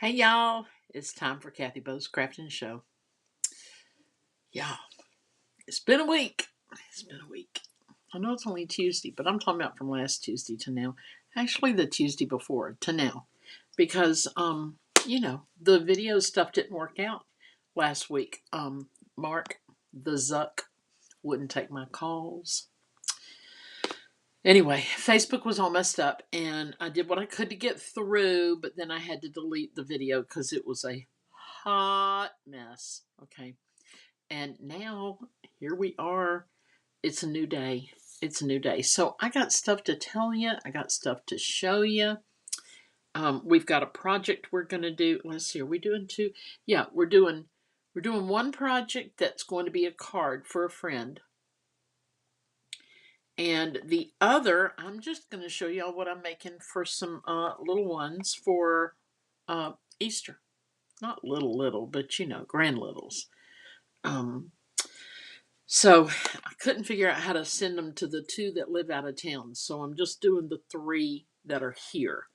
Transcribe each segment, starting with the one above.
Hey y'all, it's time for Kathy Bo's Crafting Show. Y'all, it's been a week. It's been a week. I know it's only Tuesday, but I'm talking about from last Tuesday to now. Actually, the Tuesday before to now. Because, the video stuff didn't work out last week. Mark, the Zuck, wouldn't take my calls. Anyway, Facebook was all messed up, and I did what I could to get through, but then I had to delete the video because it was a hot mess. Okay. And now here we are. It's a new day. It's a new day. So I got stuff to tell you. I got stuff to show you. We've got a project we're going to do. Let's see. Are we doing two? Yeah, we're doing one project that's going to be a card for a friend. And the other, I'm just going to show y'all what I'm making for some little ones for Easter. Not little, but grand littles. So I couldn't figure out how to send them to the two that live out of town. So I'm just doing the three that are here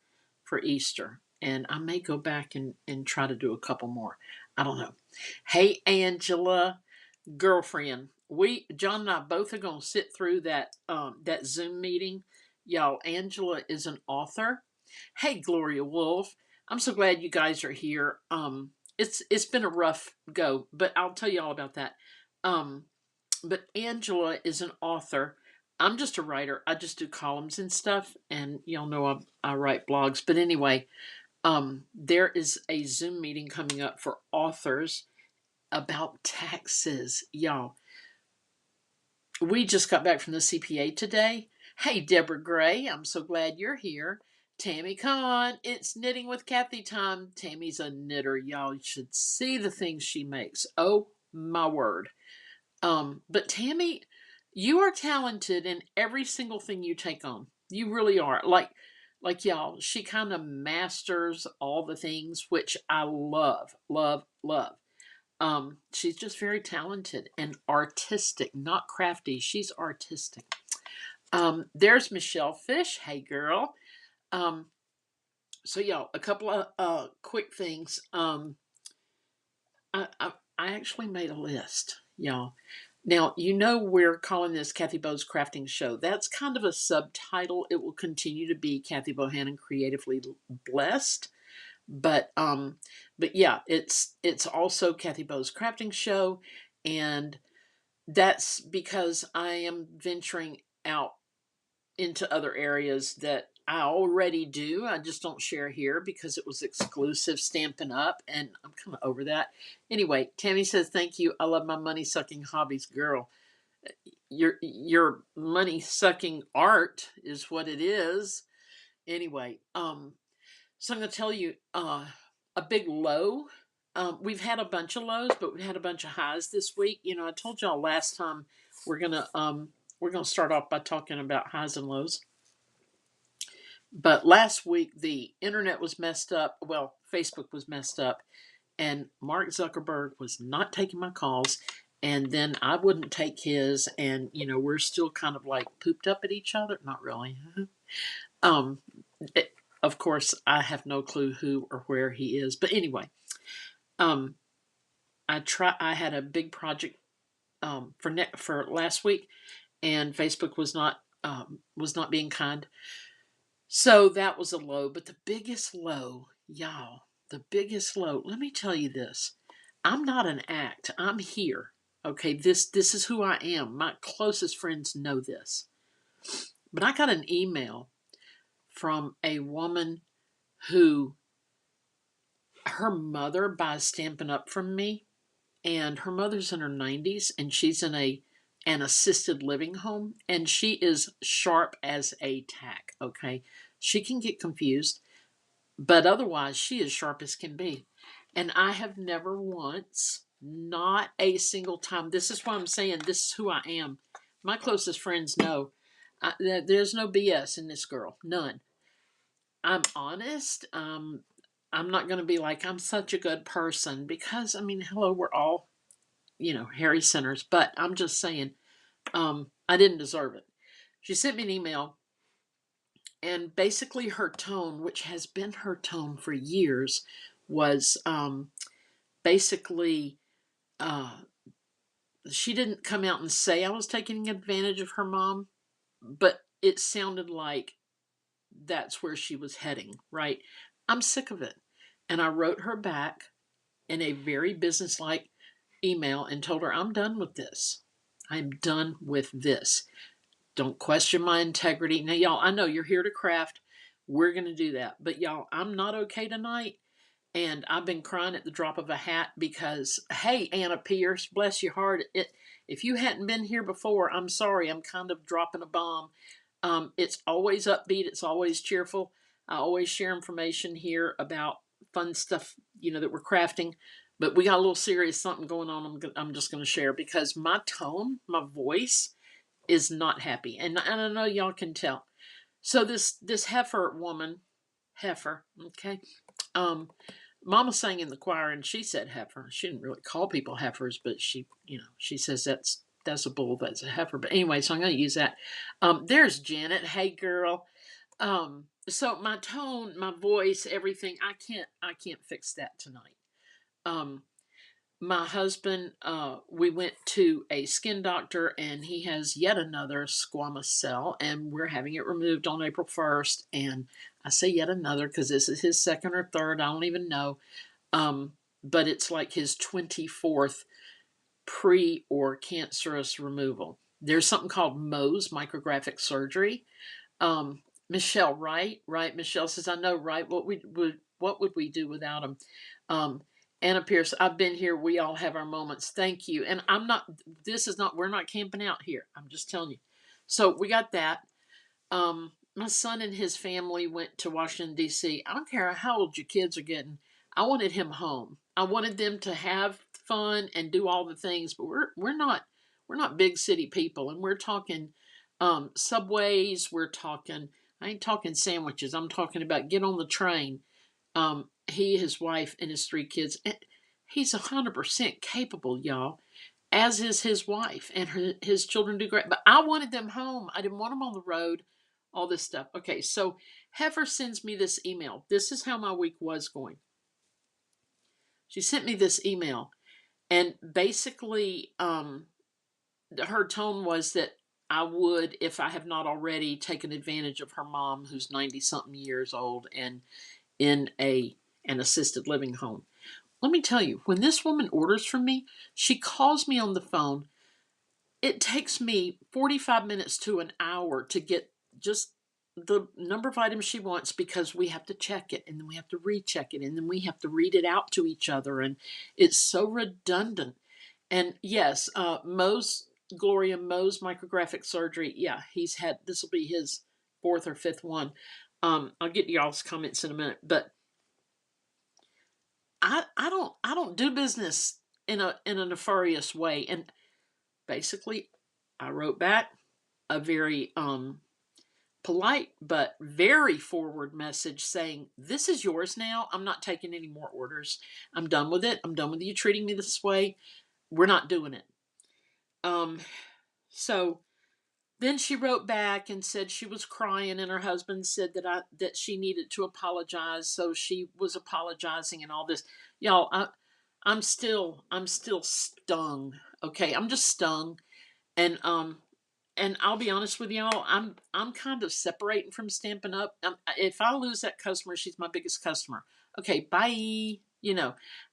for Easter. And I may go back and try to do a couple more. I don't know. Hey, Angela, girlfriend. John and I both are gonna sit through that Zoom meeting. Y'all, Angela is an author. Hey, Gloria Wolf. I'm so glad you guys are here. It's been a rough go, but I'll tell you all about that. But Angela is an author. I'm just a writer. I just do columns and stuff, and y'all know I write blogs. But anyway, there is a Zoom meeting coming up for authors about taxes, y'all. We just got back from the CPA today. Hey, Deborah Gray, I'm so glad you're here. Tammy Kahn, it's knitting with Kathy time. Tammy's a knitter, y'all. You should see the things she makes. Oh my word. But Tammy, you are talented in every single thing you take on. You really are. Like y'all, she kind of masters all the things, which I love, love, love. She's just very talented and artistic, not crafty. She's artistic. There's Michelle Fish. Hey, girl. Um, so y'all, a couple of quick things. I actually made a list, y'all. Now, we're calling this Kathy Bo's Crafting Show. That's kind of a subtitle. It will continue to be Kathy Bohannon Creatively Blessed. But yeah, it's also Kathy Bo's Crafting Show, and that's because I am venturing out into other areas that I already do. I just don't share here because it was exclusive Stampin' Up, and I'm kind of over that. Anyway, Tammy says, thank you. I love my money sucking hobbies, girl. Your money sucking art is what it is. Anyway, so I'm going to tell you a big low. We've had a bunch of lows, but we had a bunch of highs this week. I told y'all last time we're gonna start off by talking about highs and lows. But last week the internet was messed up. Well, Facebook was messed up, and Mark Zuckerberg was not taking my calls, and then I wouldn't take his, and we're still kind of like pooped up at each other. Not really. um, of course, I have no clue who or where he is, but anyway, um, I had a big project for last week, and Facebook was not being kind. So that was a low. But the biggest low, y'all, the biggest low. Let me tell you this: I'm not an act. I'm here. Okay, this is who I am. My closest friends know this. But I got an email from a woman who her mother buys Stampin' Up from me, and her mother's in her 90s, and she's in an assisted living home, and she is sharp as a tack. Okay, she can get confused, but otherwise she is sharp as can be. And I have never once, not a single time, this is why I'm saying this is who I am. My closest friends know there's no BS in this girl, none. I'm honest. I'm not going to be like I'm such a good person, because I mean, hello, we're all hairy sinners, but I'm just saying, I didn't deserve it. She sent me an email, and basically her tone, which has been her tone for years, was basically, uh, she didn't come out and say I was taking advantage of her mom, but it sounded like that's where she was heading, right? I'm sick of it. And I wrote her back in a very businesslike email and told her, I'm done with this. I'm done with this. Don't question my integrity. Now, y'all, I know you're here to craft. We're going to do that. But, y'all, I'm not okay tonight. And I've been crying at the drop of a hat because, hey, Anna Pierce, bless your heart. If you hadn't been here before, I'm sorry. I'm kind of dropping a bomb. It's always upbeat. It's always cheerful. I always share information here about fun stuff, that we're crafting. But we got a little serious something going on. I'm just going to share because my tone, my voice is not happy. And I know y'all can tell. So this heifer, okay? Mama sang in the choir and she said heifer. She didn't really call people heifers, but she says that's a bull, that's a heifer. But anyway, so I'm going to use that. There's Janet. Hey, girl. So my tone, my voice, everything, I can't fix that tonight. Um, my husband, we went to a skin doctor and he has yet another squamous cell and we're having it removed on April 1st. And I say yet another because this is his second or third. I don't even know. But it's like his 24th pre or cancerous removal. There's something called Mohs, micrographic surgery. Michelle, right? Michelle says, I know, right? What would we do without him? Um, Anna Pierce, I've been here. We all have our moments. Thank you. And we're not camping out here. I'm just telling you. So we got that. My son and his family went to Washington, D.C. I don't care how old your kids are getting. I wanted him home. I wanted them to have fun and do all the things, but we're not big city people, and we're talking subways. I ain't talking sandwiches. I'm talking about get on the train. He, his wife, and his 3 kids. And he's 100% capable, y'all, as is his wife, and his children do great. But I wanted them home. I didn't want them on the road, all this stuff. Okay, so Heifer sends me this email. This is how my week was going. She sent me this email, and basically, her tone was that I would, if I have not already, taken advantage of her mom, who's 90-something years old and in an assisted living home. Let me tell you, when this woman orders from me, she calls me on the phone. It takes me 45 minutes to an hour to get just the number of items she wants because we have to check it and then we have to recheck it and then we have to read it out to each other. And it's so redundant. And yes, Gloria Mohs micrographic surgery. Yeah, this will be his 4th or 5th one. I'll get to y'all's comments in a minute, but I don't do business in a nefarious way. And basically, I wrote back a very polite but very forward message saying, this is yours now. I'm not taking any more orders. I'm done with it. I'm done with you treating me this way. We're not doing it. So then she wrote back and said she was crying, and her husband said that she needed to apologize, so she was apologizing and all this. Y'all, I'm still stung. Okay, I'm just stung, and I'll be honest with y'all, I'm kind of separating from Stampin' Up. If I lose that customer, she's my biggest customer. Okay, bye.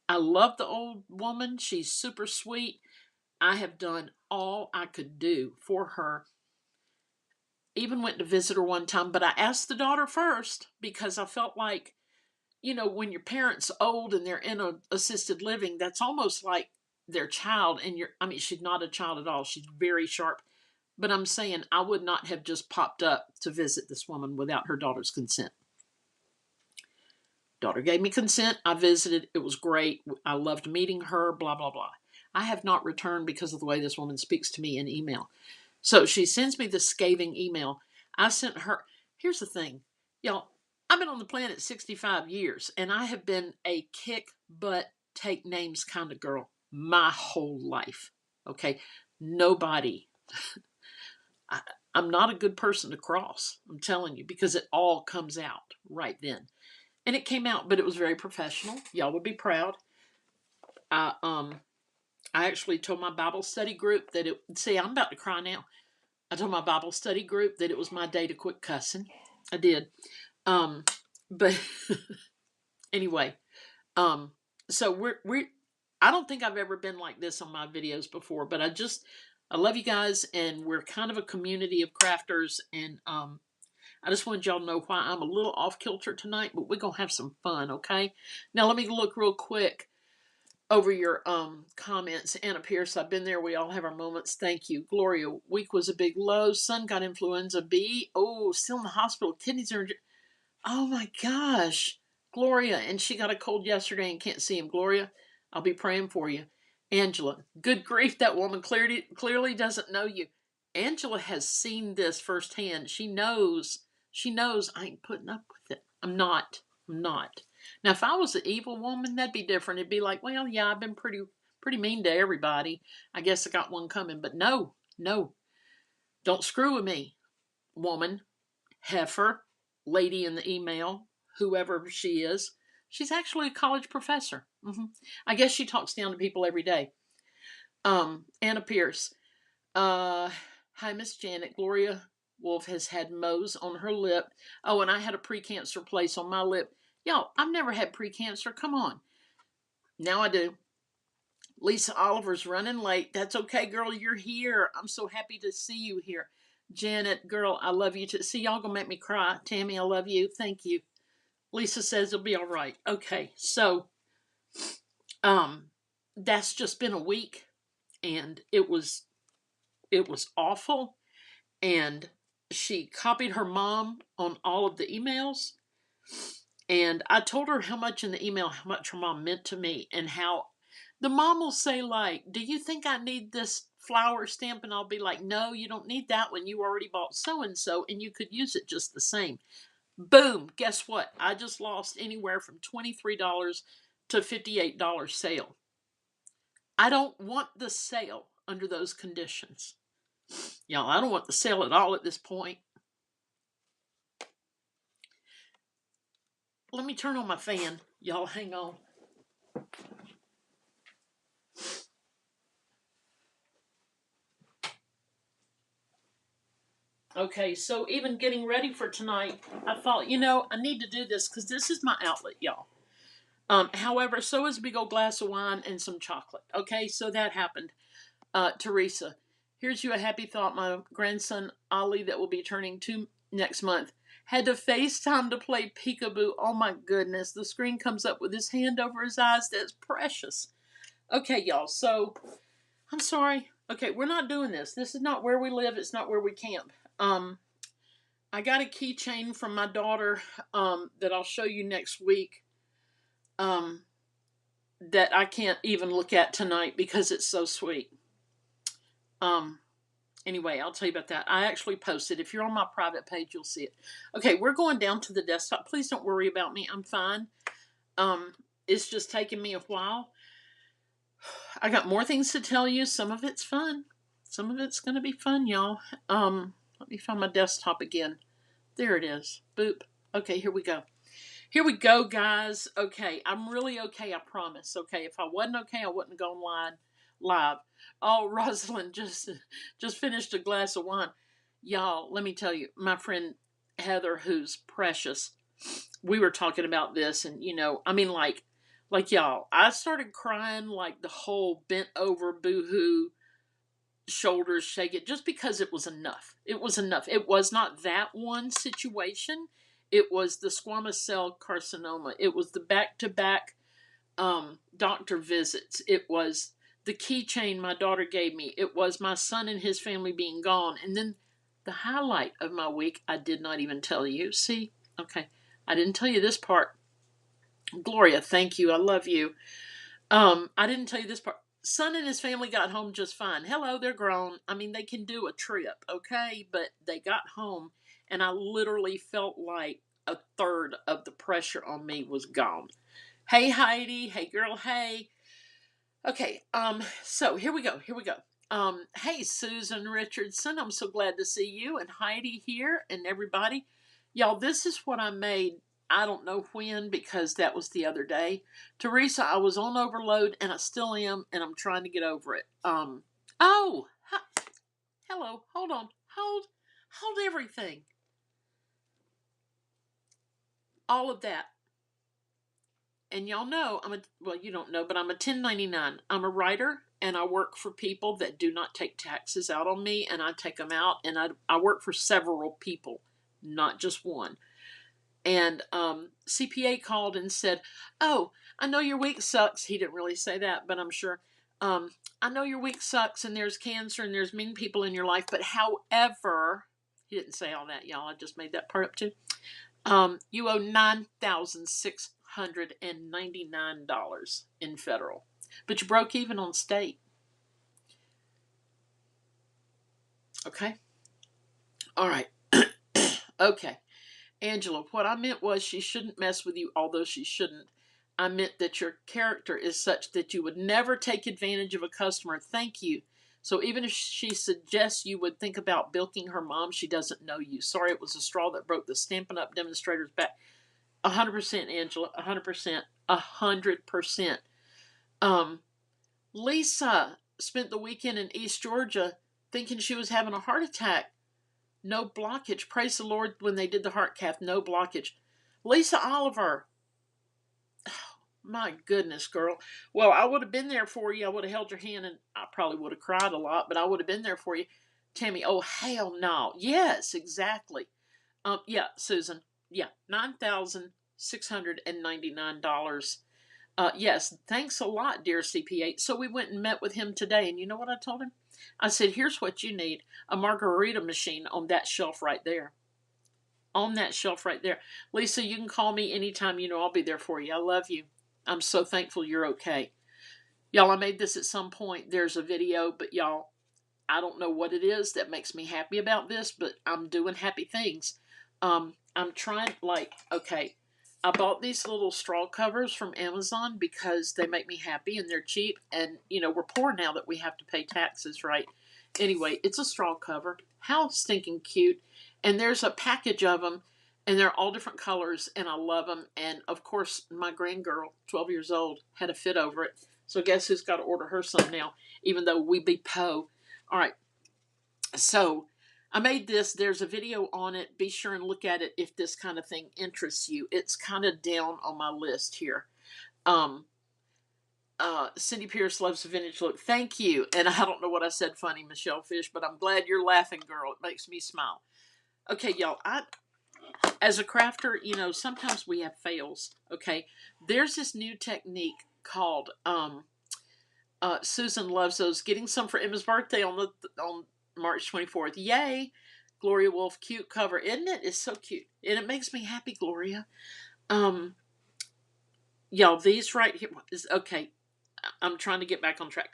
I love the old woman. She's super sweet. I have done all I could do for her. Even went to visit her one time, but I asked the daughter first because I felt like, when your parents old and they're in a assisted living, that's almost like their child. And she's not a child at all. She's very sharp. But I'm saying I would not have just popped up to visit this woman without her daughter's consent. Daughter gave me consent. I visited. It was great. I loved meeting her, blah, blah, blah. I have not returned because of the way this woman speaks to me in email. So she sends me this scathing email. I sent her. Here's the thing, y'all. I've been on the planet 65 years, and I have been a kick butt, take names kind of girl my whole life. Okay? Nobody. I'm not a good person to cross. I'm telling you, because it all comes out right then. and it came out, but it was very professional. Y'all would be proud. I I actually told my Bible study group that it. See, I'm about to cry now. I told my Bible study group that it was my day to quit cussing. I did. Um, but anyway, um, so we're. I don't think I've ever been like this on my videos before, but I love you guys, and we're kind of a community of crafters, and I just wanted y'all to know why I'm a little off kilter tonight, but we're gonna have some fun, okay? Now let me look real quick over your comments. Anna Pierce, I've been there. We all have our moments. Thank you. Gloria, week was a big low. Son got influenza B. Oh, still in the hospital. Kidneys are. Oh my gosh, Gloria, and she got a cold yesterday and can't see him. Gloria, I'll be praying for you. Angela, good grief, that woman clearly doesn't know you. Angela has seen this firsthand. She knows. She knows I ain't putting up with it. I'm not. I'm not. Now, if I was an evil woman, that'd be different. It'd be like, well, yeah, I've been pretty mean to everybody. I guess I got one coming. But no, no, don't screw with me, woman, heifer, lady in the email, whoever she is. She's actually a college professor. I guess she talks down to people every day. Anna Pierce. Hi, Miss Janet. Gloria Wolf has had Mohs on her lip. Oh, and I had a precancer place on my lip. Y'all, I've never had precancer. Come on. Now I do. Lisa Oliver's running late. That's okay, girl. You're here. I'm so happy to see you here. Janet, girl, I love you too. See, y'all gonna make me cry. Tammy, I love you. Thank you. Lisa says it'll be all right. Okay, so that's just been a week, and it was awful. And she copied her mom on all of the emails. And I told her how much in the email, how much her mom meant to me, and how the mom will say, like, do you think I need this flower stamp? And I'll be like, no, you don't need that one. You already bought so-and-so, and you could use it just the same. Boom. Guess what? I just lost anywhere from $23 to $58 sale. I don't want the sale under those conditions. Y'all, I don't want the sale at all at this point. Let me turn on my fan. Y'all, hang on. Okay, so even getting ready for tonight, I thought, I need to do this because this is my outlet, y'all. However, so is a big old glass of wine and some chocolate. Okay, so that happened. Teresa, here's you a happy thought. My grandson, Ollie, that will be turning 2 next month, had to FaceTime to play peekaboo. Oh my goodness, the screen comes up with his hand over his eyes. That's precious. Okay, y'all, so I'm sorry. Okay, we're not doing this. This is not where we live. It's not where we camp. I got a keychain from my daughter that I'll show you next week that I can't even look at tonight because it's so sweet. Anyway, I'll tell you about that. I actually posted. If you're on my private page, you'll see it. Okay, we're going down to the desktop. Please don't worry about me. I'm fine. It's just taking me a while. I got more things to tell you. Some of it's fun. Some of it's going to be fun, y'all. Let me find my desktop again. There it is. Boop. Okay, here we go. Here we go, guys. Okay, I'm really okay, I promise. Okay, if I wasn't okay, I wouldn't have gone live. Oh, Rosalind just finished a glass of wine. Y'all, let me tell you, my friend Heather, who's precious, we were talking about this, and I mean, like y'all, I started crying like the whole bent over boohoo, shoulders shake it, just because it was enough. It was enough. It was not that one situation. It was the squamous cell carcinoma. It was the back-to-back doctor visits. It was the keychain my daughter gave me. It was my son and his family being gone. And then the highlight of my week, I did not even tell you. See? Okay. I didn't tell you this part. Gloria, thank you. I love you. I didn't tell you this part. Son and his family got home just fine. Hello, they're grown. I mean, they can do a trip, okay? But they got home, and I literally felt like a third of the pressure on me was gone. Hey, Heidi. Hey, girl. Hey. Okay. So here we go. Hey, Susan Richardson. I'm so glad to see you, and Heidi here, and everybody. Y'all, this is what I made I don't know when, because that was the other day. Teresa, I was on overload and I still am, and I'm trying to get over it. Oh, hello, hold on, hold everything. All of that. And y'all know, well, you don't know, but I'm a 1099. I'm a writer, and I work for people that do not take taxes out on me, and I take them out, and I work for several people, not just one. And CPA called and said, "Oh, I know your week sucks." He didn't really say that, but I'm sure. I know your week sucks, and there's cancer, and there's mean people in your life, but however, he didn't say all that, y'all. I just made that part up too. You owe $9,699 in federal, but you broke even on state. Okay. All right. Okay. Angela, what I meant was she shouldn't mess with you, although she shouldn't. I meant that your character is such that you would never take advantage of a customer. Thank you. So even if she suggests you would think about bilking her mom, she doesn't know you. Sorry, it was a straw that broke the Stampin' Up! Demonstrator's back. 100%, Angela. 100%. 100%. Lisa spent the weekend in East Georgia thinking she was having a heart attack. No blockage. Praise the Lord, when they did the heart cath, no blockage. Lisa Oliver. Oh, my goodness, girl. Well, I would have been there for you. I would have held your hand, and I probably would have cried a lot, but I would have been there for you. Tammy, oh, hell no. Yes, exactly. Yeah, Susan. Yeah, $9,699. Yes, thanks a lot, dear CPA. So we went and met with him today, and you know what I told him? I said, here's what you need: a margarita machine on that shelf right there. On that shelf right there. Lisa, you can call me anytime. You know I'll be there for you. I love you. I'm so thankful you're okay. Y'all, I made this at some point. There's a video, but y'all, I don't know what it is that makes me happy about this, but I'm doing happy things. I'm trying, like, okay, I bought these little straw covers from Amazon because they make me happy and they're cheap. And, you know, we're poor now that we have to pay taxes, right? Anyway, it's a straw cover. How stinking cute. And there's a package of them, and they're all different colors, and I love them. And, of course, my grandgirl, 12 years old, had a fit over it. So guess who's got to order her some now, even though we be po. All right. So I made this. There's a video on it. Be sure and look at it if this kind of thing interests you. It's kind of down on my list here. Um, Cindy Pierce loves the vintage look. Thank you. And I don't know what I said funny, Michelle Fish, but I'm glad you're laughing, girl. It makes me smile. Okay, y'all. As a crafter, you know, sometimes we have fails. Okay, there's this new technique called Susan loves those. Getting some for Emma's birthday on March 24th. Yay! Gloria Wolf, cute cover, isn't it? It's so cute, and it makes me happy, Gloria. Y'all, these right here is okay. I'm trying to get back on track.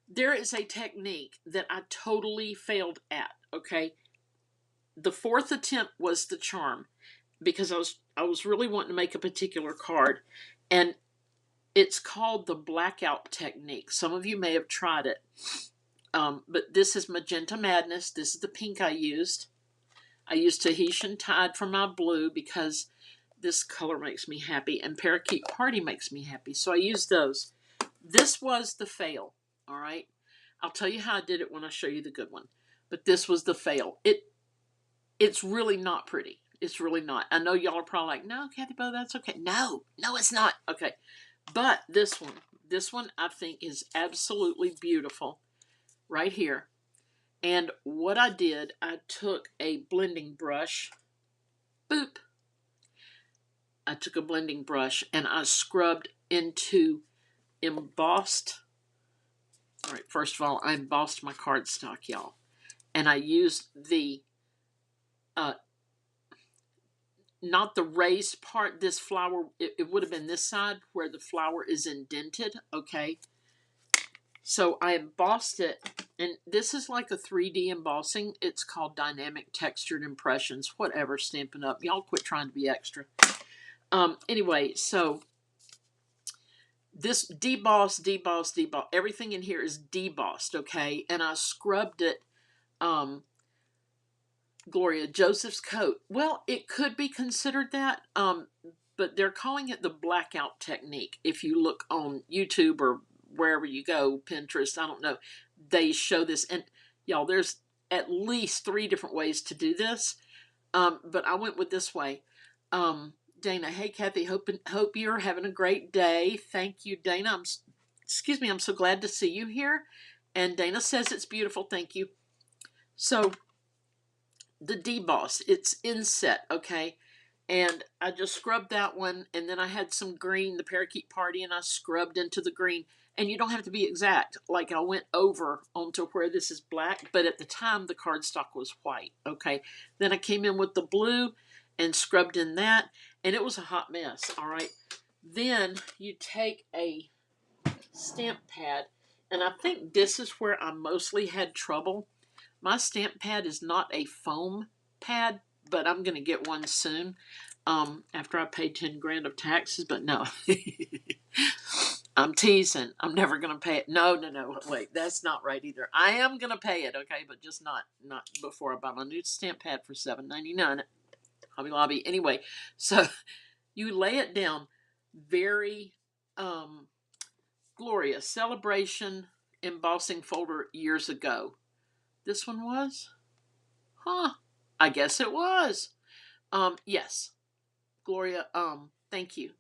There is a technique that I totally failed at. Okay, the fourth attempt was the charm, because I was really wanting to make a particular card, and it's called the blackout technique. Some of you may have tried it. But this is Magenta Madness. This is the pink I used. I used Tahitian Tide for my blue because this color makes me happy, and Parakeet Party makes me happy. So I used those. This was the fail. All right. I'll tell you how I did it when I show you the good one. But this was the fail. It's really not pretty. It's really not. I know y'all are probably like, no, Kathy Bo, that's okay. No, it's not. Okay. But this one I think is absolutely beautiful. Right here. And what I did, I took a blending brush. Boop. I took a blending brush and I scrubbed into embossed. All right, first of all, I embossed my cardstock, y'all. And I used the, not the raised part, this flower, it would have been this side where the flower is indented, okay? So I embossed it, and this is like a 3D embossing. It's called Dynamic Textured Impressions, whatever, Stampin' Up. Y'all quit trying to be extra. Anyway, so this deboss, everything in here is debossed, okay? And I scrubbed it Gloria, Joseph's coat. Well, it could be considered that, but they're calling it the blackout technique. If you look on YouTube or wherever you go, Pinterest, I don't know, they show this. And y'all, there's at least 3 different ways to do this. But I went with this way. Dana, hey Kathy, hope you're having a great day. Thank you, Dana. Excuse me, I'm so glad to see you here. And Dana says it's beautiful. Thank you. So the deboss, it's inset, okay? And I just scrubbed that one, and then I had some green, the parakeet party, and I scrubbed into the green. And you don't have to be exact. Like I went over onto where this is black, but at the time the cardstock was white, okay? Then I came in with the blue and scrubbed in that, and it was a hot mess, all right? Then you take a stamp pad, and I think this is where I mostly had trouble. My stamp pad is not a foam pad, but I'm going to get one soon after I pay 10 grand of taxes, but no. I'm teasing. I'm never going to pay it. No. Wait, that's not right either. I am going to pay it, okay, but just not before I buy my new stamp pad for $7.99 at Hobby Lobby. Anyway, so you lay it down very Gloria, Celebration embossing folder years ago. This one was? Huh. I guess it was. Yes. Gloria, thank you.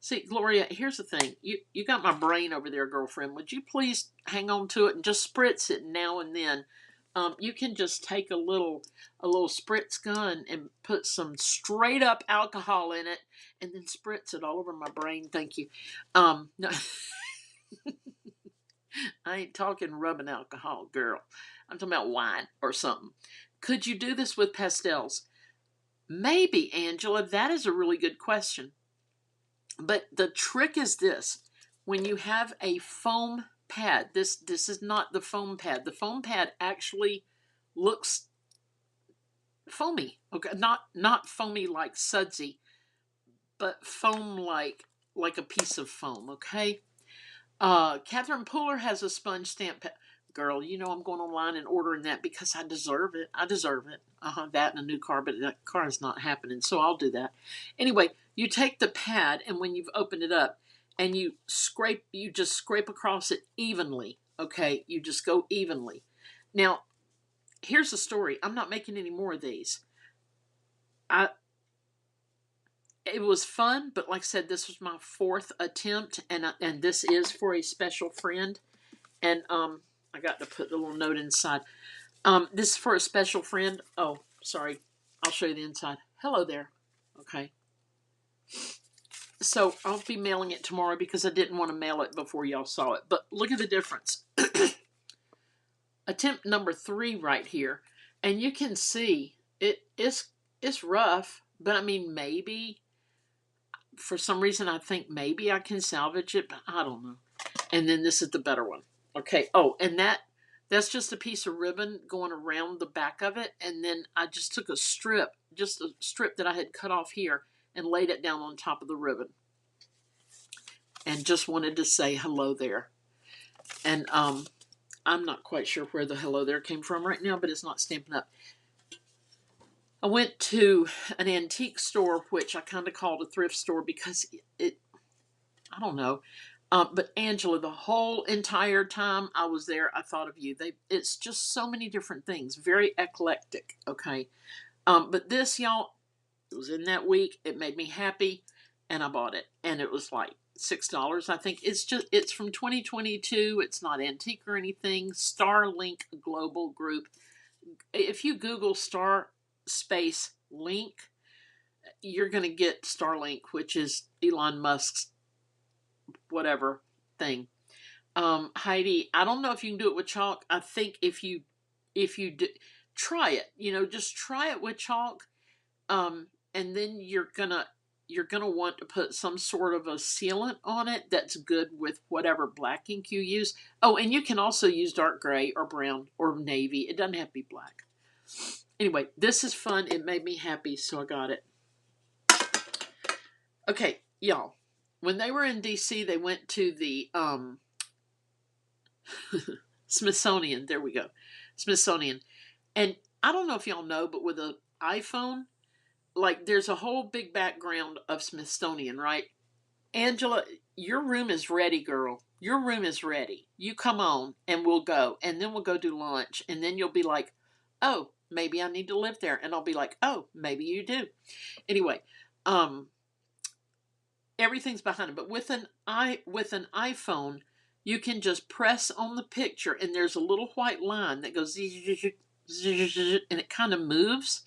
See, Gloria, here's the thing. You got my brain over there, girlfriend. Would you please hang on to it and just spritz it now and then? You can just take a little spritz gun and put some straight up alcohol in it and then spritz it all over my brain. Thank you. No. I ain't talking rubbing alcohol, girl. I'm talking about wine or something. Could you do this with pastels? Maybe, Angela. That is a really good question. But the trick is this. When you have a foam pad, this is not the foam pad. The foam pad actually looks foamy. Okay, not foamy like sudsy, but foam like a piece of foam, okay? Catherine Pooler has a sponge stamp pad. Girl, you know I'm going online and ordering that because I deserve it. That and a new car, but that car is not happening, so I'll do that. Anyway, you take the pad, and when you've opened it up, and you just scrape across it evenly, okay? You just go evenly. Now, here's the story. I'm not making any more of these. It was fun, but like I said, this was my 4th attempt, and this is for a special friend. And I got to put the little note inside. This is for a special friend. Oh, sorry. I'll show you the inside. Hello there. Okay. So I'll be mailing it tomorrow because I didn't want to mail it before y'all saw it. But look at the difference. Attempt number 3 right here. And you can see it's rough, but I mean, maybe for some reason I think maybe I can salvage it, but I don't know. And then this is the better one. Okay. Oh, and that's just a piece of ribbon going around the back of it. And then I just took a strip that I had cut off here and laid it down on top of the ribbon. And just wanted to say hello there. And I'm not quite sure where the hello there came from right now, but it's not stamping up. I went to an antique store, which I kind of called a thrift store because I don't know. But Angela, the whole entire time I was there, I thought of you. It's just so many different things, very eclectic, okay? But this, y'all, it was in that week. It made me happy, and I bought it. And it was like $6, I think. It's from 2022. It's not antique or anything. Starlink Global Group. If you Google Star Space Link, you're going to get Starlink, which is Elon Musk's whatever thing. Heidi, I don't know if you can do it with chalk. I think if you do, try it, just try it with chalk. And then you're gonna want to put some sort of a sealant on it that's good with whatever black ink you use. Oh, and you can also use dark gray or brown or navy. It doesn't have to be black. Anyway, this is fun. It made me happy, so I got it. Okay, y'all. When they were in D.C., they went to the Smithsonian. There we go. Smithsonian. And I don't know if y'all know, but with an iPhone, like there's a whole big background of Smithsonian, right? Angela, your room is ready, girl. Your room is ready. You come on and we'll go. And then we'll go do lunch. And then you'll be like, oh, maybe I need to live there. And I'll be like, oh, maybe you do. Anyway, um, everything's behind it. But with an iPhone, you can just press on the picture and there's a little white line that goes and it kind of moves.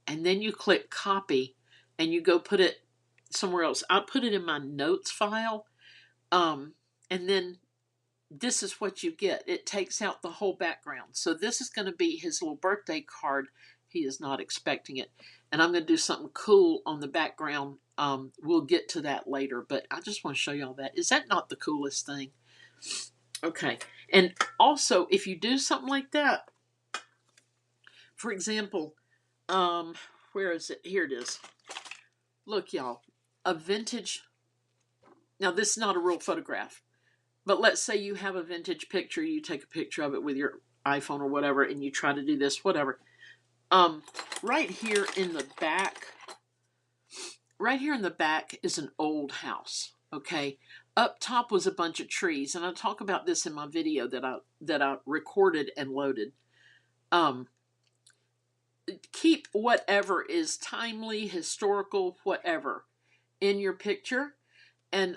And then you click copy and you go put it somewhere else. I put it in my notes file. And then this is what you get. It takes out the whole background. So this is going to be his little birthday card. He is not expecting it. And I'm going to do something cool on the background. We'll get to that later, but I just want to show y'all that. Is that not the coolest thing? Okay. And also, if you do something like that, for example, where is it? Here it is. Look, y'all, a vintage. Now, this is not a real photograph. But let's say you have a vintage picture, you take a picture of it with your iPhone or whatever, and you try to do this, whatever. Right here in the back is an old house, okay? Up top was a bunch of trees, and I talk about this in my video that I recorded and loaded. Keep whatever is timely, historical, whatever in your picture. And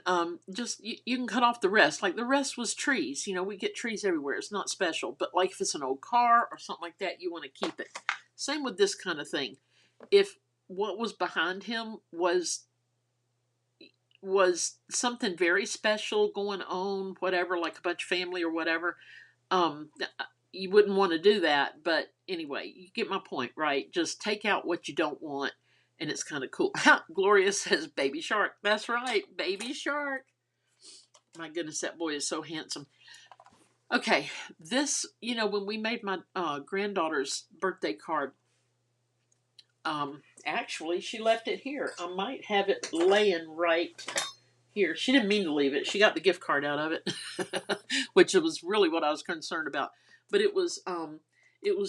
just you can cut off the rest. Like the rest was trees. We get trees everywhere. It's not special. But like if it's an old car or something like that, you want to keep it. Same with this kind of thing. If what was behind him was something very special going on, whatever, like a bunch of family or whatever, you wouldn't want to do that. But anyway, you get my point, right? Just take out what you don't want. And it's kind of cool. Gloria says, baby shark. That's right, baby shark. My goodness, that boy is so handsome. Okay, this, when we made my granddaughter's birthday card, actually, she left it here. I might have it laying right here. She didn't mean to leave it. She got the gift card out of it, which was really what I was concerned about. But it was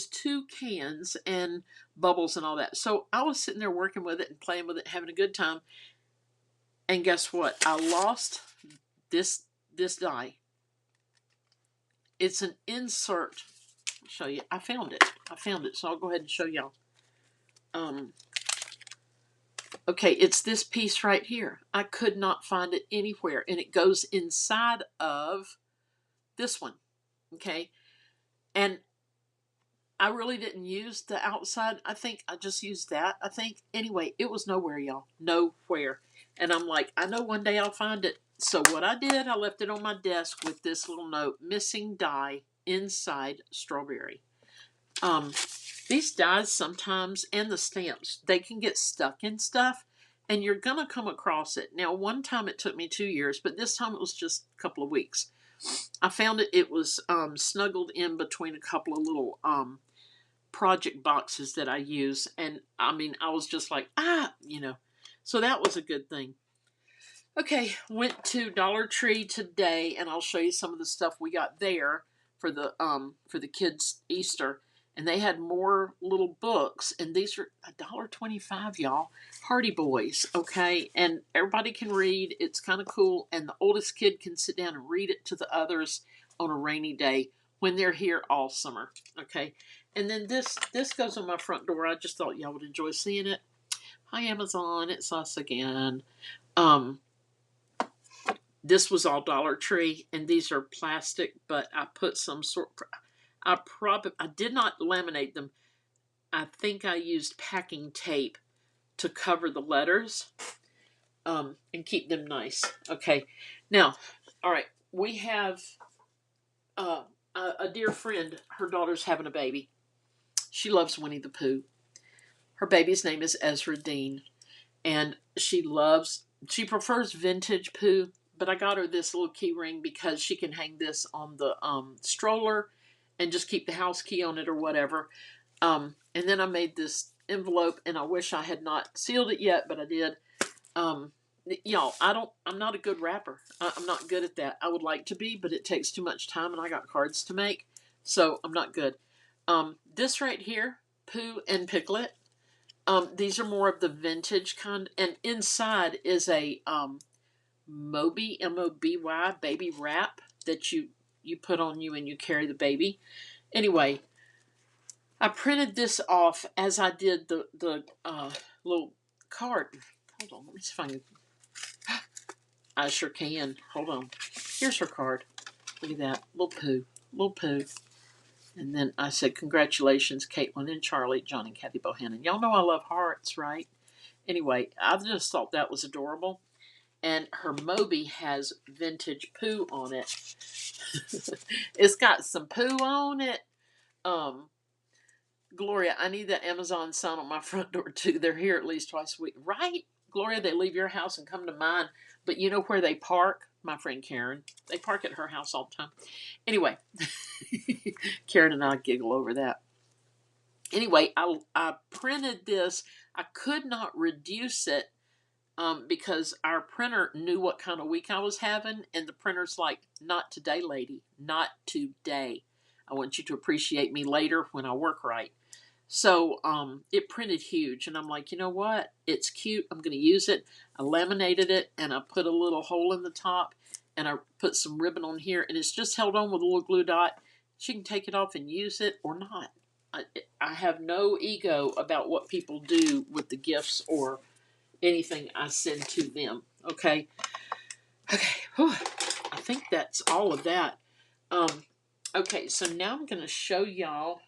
2 cans and bubbles and all that. So I was sitting there working with it and playing with it, having a good time. And guess what? I lost this die. It's an insert. I'll show you. I found it. So I'll go ahead and show y'all. Okay, it's this piece right here. I could not find it anywhere. And it goes inside of this one. Okay. And I really didn't use the outside. I think I just used that. Anyway, it was nowhere, y'all. Nowhere. And I'm like, I know one day I'll find it. So what I did, I left it on my desk with this little note, missing die inside strawberry. These dies sometimes, and the stamps, they can get stuck in stuff, and you're going to come across it. Now, one time it took me 2 years, but this time it was just a couple of weeks. I found it was snuggled in between a couple of little project boxes that I use. And I was just like, so that was a good thing. Okay, went to Dollar Tree today, and I'll show you some of the stuff we got there for the kids' Easter. And they had more little books, and these are $1.25, y'all. Hardy Boys, okay? And everybody can read. It's kind of cool. And the oldest kid can sit down and read it to the others on a rainy day when they're here all summer, okay? And then this goes on my front door. I just thought y'all would enjoy seeing it. Hi, Amazon. It's us again. This was all Dollar Tree, and these are plastic, but I put some sort... I did not laminate them. I think I used packing tape to cover the letters and keep them nice. Okay. Now, all right, we have a dear friend. Her daughter's having a baby. She loves Winnie the Pooh. Her baby's name is Ezra Dean, and she prefers vintage Pooh, but I got her this little key ring because she can hang this on the stroller and just keep the house key on it or whatever. And then I made this envelope, and I wish I had not sealed it yet, but I did. Y'all, I'm not a good wrapper. I'm not good at that. I would like to be, but it takes too much time, and I got cards to make, so I'm not good. This right here Pooh and Piglet. These are more of the vintage kind, and inside is a Moby, M-O-B-Y, baby wrap that you put on you and you carry the baby. Anyway, I printed this off as I did the little card. Hold on, let me see if I can. I sure can. Hold on. Here's her card. Look at that. Little Pooh. Little Pooh. And then I said, congratulations, Caitlin and Charlie, John and Kathy Bohannon. Y'all know I love hearts, right? Anyway, I just thought that was adorable. And her Moby has vintage Pooh on it. It's got some Pooh on it. Gloria, I need that Amazon sign on my front door too. They're here at least twice a week. Right? Gloria, they leave your house and come to mine. But you know where they park? My friend Karen. They park at her house all the time. Anyway, Karen and I giggle over that. Anyway, I printed this. I could not reduce it because our printer knew what kind of week I was having. And the printer's like, not today, lady. Not today. I want you to appreciate me later when I work right. So it printed huge, and I'm like, you know what? It's cute. I'm going to use it. I laminated it, and I put a little hole in the top, and I put some ribbon on here, and it's just held on with a little glue dot. She can take it off and use it or not. I have no ego about what people do with the gifts or anything I send to them. Okay? Okay. Whew. I think that's all of that. Okay, so now I'm going to show y'all.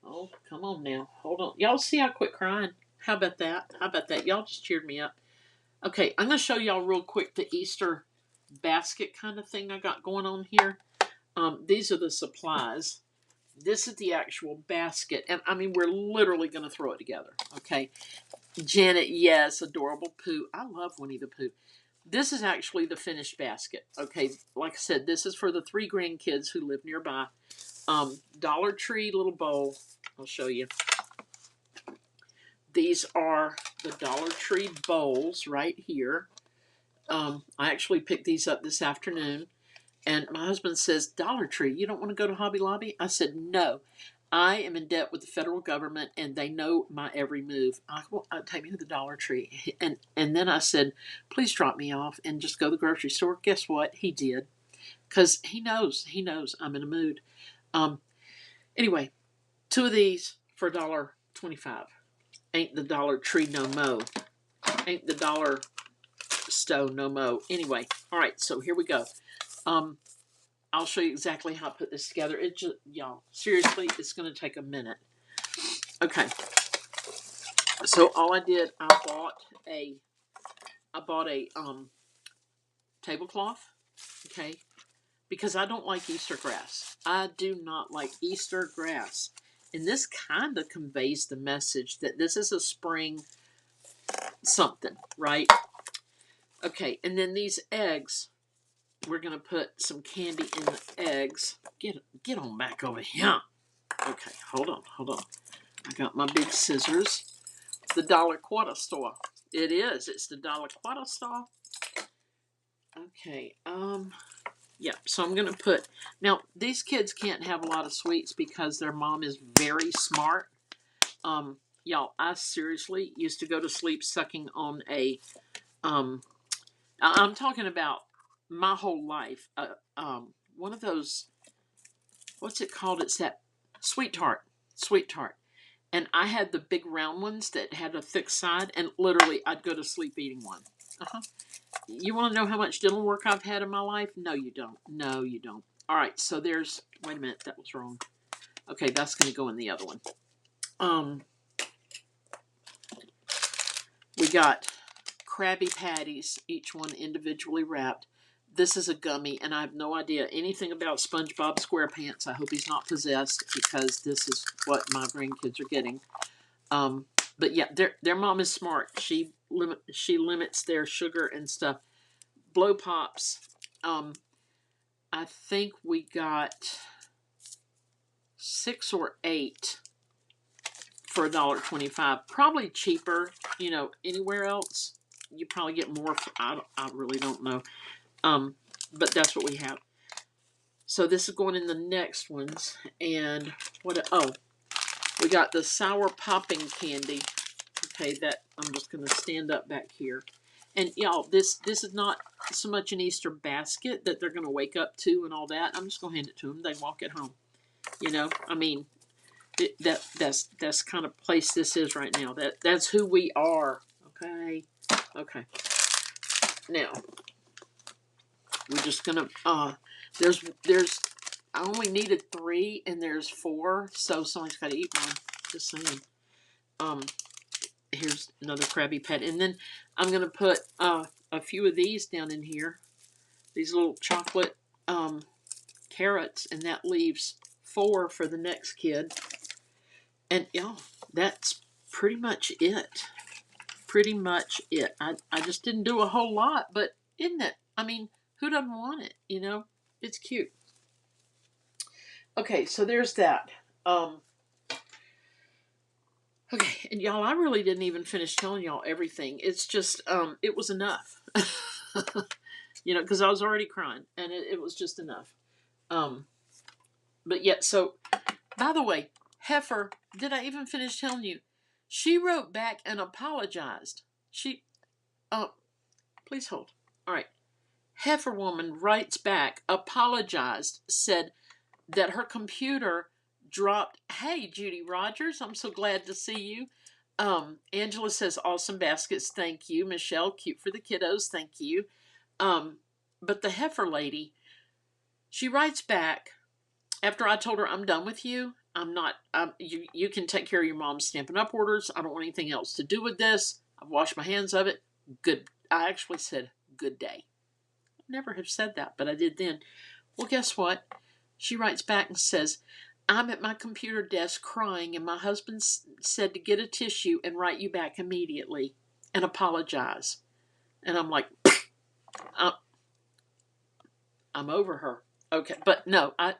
Oh, come on now. Hold on. Y'all see I quit crying? How about that? How about that? Y'all just cheered me up. Okay, I'm going to show y'all real quick the Easter basket kind of thing I got going on here. These are the supplies. This is the actual basket. And, I mean, we're literally going to throw it together. Okay. Janet, yes, adorable Pooh. I love Winnie the Pooh. This is actually the finished basket. Okay, like I said, this is for the 3 grandkids who live nearby. Dollar Tree little bowl. I'll show you. These are the Dollar Tree bowls right here. I actually picked these up this afternoon. And my husband says, Dollar Tree, you don't want to go to Hobby Lobby? I said, no. I am in debt with the federal government, and they know my every move. Take me to the Dollar Tree. And then I said, please drop me off and just go to the grocery store. Guess what? He did. Because he knows I'm in a mood. Anyway, 2 of these for $1.25. Ain't the Dollar Tree no mo. Ain't the Dollar Stove no mo. Anyway, all right, so here we go. I'll show you exactly how I put this together. It just, y'all, seriously, it's going to take a minute. Okay. So all I did, I bought a tablecloth, okay? Because I don't like Easter grass. I do not like Easter grass. And this kind of conveys the message that this is a spring something, right? Okay, and then these eggs, we're going to put some candy in the eggs. Get on back over here. Okay, hold on. I got my big scissors. The Dollar Quarter store. It is. It's the Dollar Quarter store. Okay, yeah, so I'm going to put... Now, these kids can't have a lot of sweets because their mom is very smart. Y'all, I seriously used to go to sleep sucking on a... I'm talking about my whole life. One of those... What's it called? It's that Sweet Tart. Sweet Tart. And I had the big round ones that had a thick side, and literally I'd go to sleep eating one. You want to know how much dental work I've had in my life? No, you don't. No, you don't. All right, so there's... Wait a minute, that was wrong. Okay, that's going to go in the other one. We got Krabby Patties, each one individually wrapped. This is a gummy, and I have no idea anything about SpongeBob SquarePants. I hope he's not possessed, because this is what my grandkids are getting. But yeah, their mom is smart. She limits their sugar and stuff. Blow Pops. I think we got 6 or 8 for $1.25. Probably cheaper, anywhere else. You probably get more. I really don't know. But that's what we have. So this is going in the next ones. And what? Oh, We got the sour popping candy. Okay, that I'm just going to stand up back here. And y'all, this is not so much an Easter basket that they're going to wake up to and all that. I'm just going to hand it to them. They walk it home. You know, I mean, that's kind of place this is right now. That's who we are. Okay, okay. Now we're just gonna. There's. I only needed 3, and there's 4, so someone's got to eat one. Just saying. Here's another Krabby Patty, and then I'm gonna put a few of these down in here. These little chocolate carrots, and that leaves 4 for the next kid. And y'all, that's pretty much it. Pretty much it. I just didn't do a whole lot, but isn't it? I mean, who doesn't want it? You know, it's cute. Okay, so there's that. Okay, and y'all, I really didn't even finish telling y'all everything. It's just, it was enough. You know, because I was already crying, and it was just enough. But yet, so, by the way, Heifer, did I even finish telling you? She wrote back and apologized. She, please hold. All right. Heifer woman writes back, apologized, said that her computer dropped. Hey, Judy Rogers, I'm so glad to see you. Angela says, awesome baskets, thank you. Michelle, cute for the kiddos, thank you. But the Heifer lady, she writes back, after I told her I'm done with you, I'm not, you can take care of your mom's Stampin' Up! Orders. I don't want anything else to do with this. I've washed my hands of it. Good. I actually said, good day. I'd never have said that, but I did then. Well, guess what? She writes back and says, I'm at my computer desk crying, and my husband said to get a tissue and write you back immediately and apologize. And I'm like, I'm over her. Okay, but no, I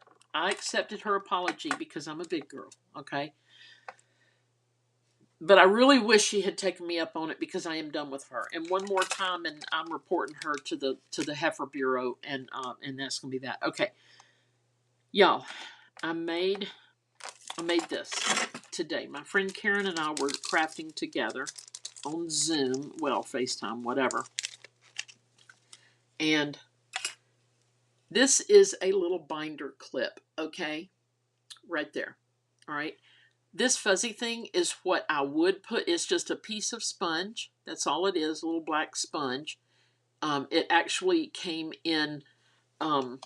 accepted her apology because I'm a big girl, okay? But I really wish she had taken me up on it because I am done with her. And one more time, and I'm reporting her to the Heifer Bureau, and that's gonna be that. Okay, y'all, I made this today. My friend Karen and I were crafting together on Zoom, well, FaceTime, whatever. And this is a little binder clip, okay? Right there. All right. This fuzzy thing is what I would put. It's just a piece of sponge. That's all it is, a little black sponge. It actually came in, a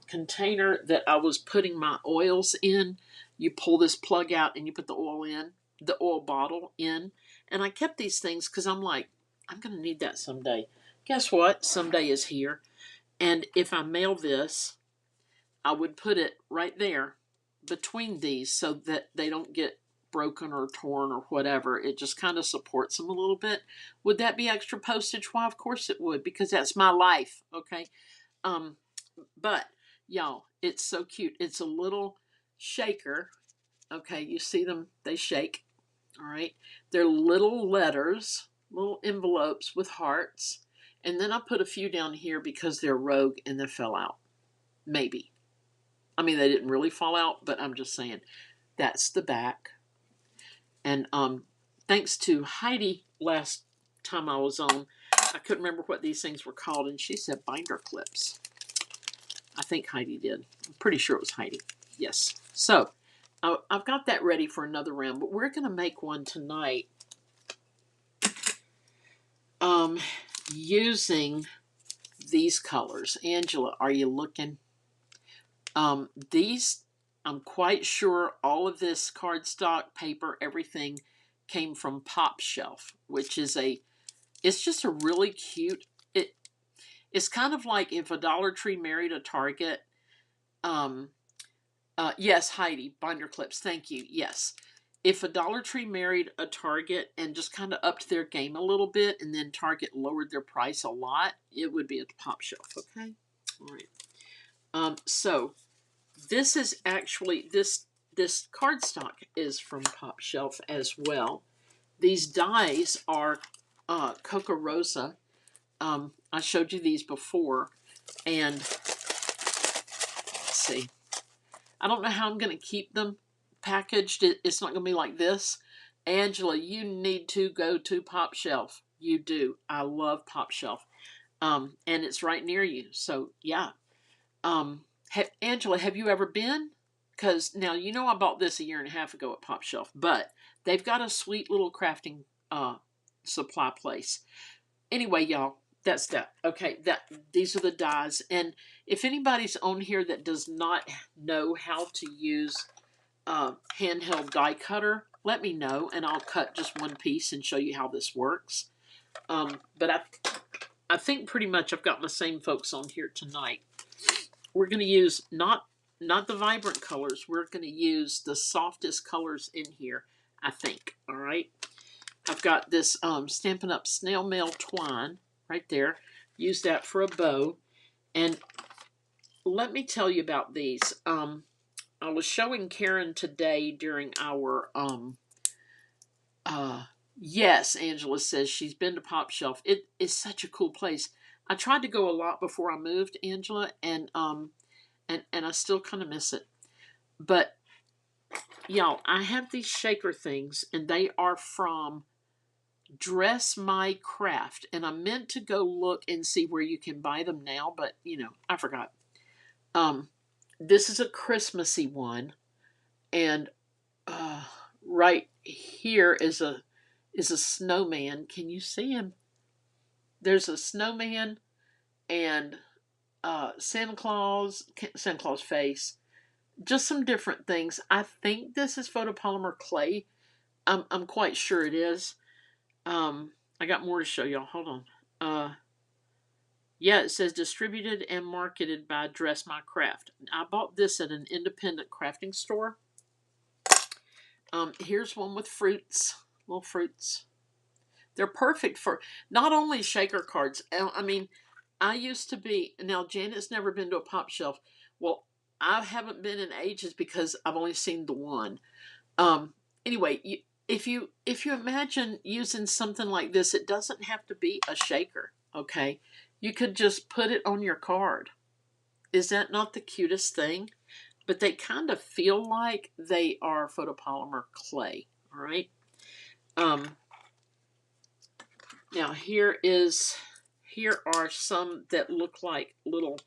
container that I was putting my oils in. You pull this plug out and you put the oil bottle in. And I kept these things because I'm like, I'm going to need that someday. Guess what? Someday is here. And if I mail this, I would put it right there between these so that they don't get broken or torn or whatever. It just kind of supports them a little bit. Would that be extra postage? Why, of course it would, because that's my life, okay? But, y'all, it's so cute. It's a little shaker, okay? You see them, they shake, all right? They're little letters, little envelopes with hearts. And then I put a few down here because they're rogue and they fell out. Maybe. I mean, they didn't really fall out, but I'm just saying. That's the back. And thanks to Heidi last time I was on, I couldn't remember what these things were called, and she said binder clips. I think Heidi did. I'm pretty sure it was Heidi. Yes. So I've got that ready for another round, but we're going to make one tonight using these colors. Angela, are you looking? These, I'm quite sure all of this cardstock, paper, everything came from Pop Shelf, which is it's just a really cute, it's kind of like if a Dollar Tree married a Target. Yes, Heidi, binder clips, thank you, yes. If a Dollar Tree married a Target and just kind of upped their game a little bit, and then Target lowered their price a lot, it would be a Pop Shelf, okay? All right. So this is actually, this cardstock is from Pop Shelf as well. These dies are Kokorosa. I showed you these before, and let's see. I don't know how I'm going to keep them packaged. It's not going to be like this. Angela, you need to go to Pop Shelf. You do. I love Pop Shelf. And it's right near you. So, yeah. Angela, have you ever been? Because now, you know, I bought this a year and a half ago at Pop Shelf, but they've got a sweet little crafting supply place. Anyway, y'all, that's that. Okay, these are the dies. And if anybody's on here that does not know how to use handheld die cutter, let me know, and I'll cut just one piece and show you how this works. But I think pretty much I've got my same folks on here tonight. We're going to use not the vibrant colors. We're going to use the softest colors in here, I think. All right. I've got this Stampin' Up! Snail Mail twine right there. Use that for a bow. And let me tell you about these. I was showing Karen today during our yes, Angela says she's been to Pop Shelf. It is such a cool place. I tried to go a lot before I moved, Angela, and I still kind of miss it. But y'all, I have these shaker things, and they are from Dress My Craft, and I meant to go look and see where you can buy them now, but you know, I forgot. This is a Christmassy one, and right here is a snowman. Can you see him? There's a snowman and Santa Claus face. Just some different things. I think this is photopolymer clay. I'm quite sure it is. I got more to show y'all. Hold on. Yeah, it says distributed and marketed by Dress My Craft. I bought this at an independent crafting store. Here's one with fruits, little fruits. They're perfect for not only shaker cards. I mean, I used to be, now Janet's never been to a Pop Shelf. Well, I haven't been in ages because I've only seen the one. Anyway, if you imagine using something like this, it doesn't have to be a shaker, okay? You could just put it on your card. Is that not the cutest thing? But they kind of feel like they are photopolymer clay, all right? Now here are some that look like little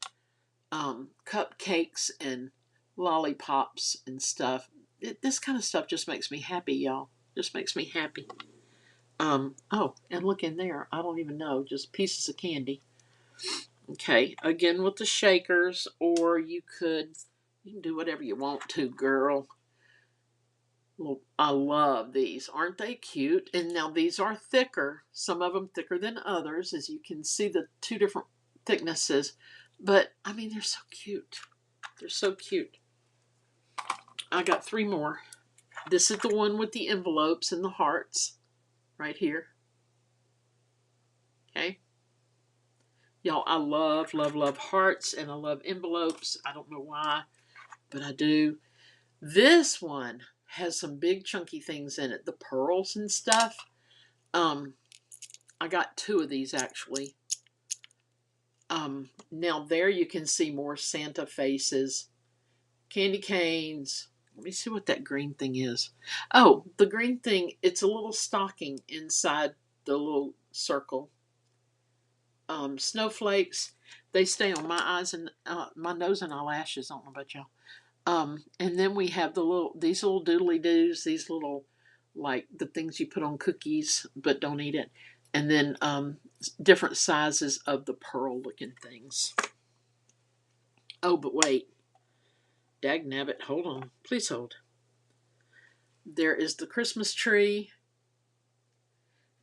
cupcakes and lollipops and stuff. This kind of stuff just makes me happy, y'all. Just makes me happy. Oh, and look in there. I don't even know. Just pieces of candy. Okay, again with the shakers, or you can do whatever you want to, girl. Well, I love these. Aren't they cute? And now these are thicker. Some of them thicker than others, as you can see the two different thicknesses. But, I mean, they're so cute. They're so cute. I got 3 more. This is the one with the envelopes and the hearts. Right here. Okay. Y'all, I love, love, love hearts, and I love envelopes. I don't know why, but I do. This one has some big chunky things in it. The pearls and stuff. I got 2 of these actually. Now there you can see more Santa faces. Candy canes. Let me see what that green thing is. Oh, the green thing, it's a little stocking inside the little circle. Snowflakes, they stay on my eyes and my nose and eyelashes. I don't know about y'all. And then we have these little doodly doos, these little, like the things you put on cookies but don't eat it. And then different sizes of the pearl looking things. Oh, but wait. Dagnabbit, hold on. Please hold. There is the Christmas tree.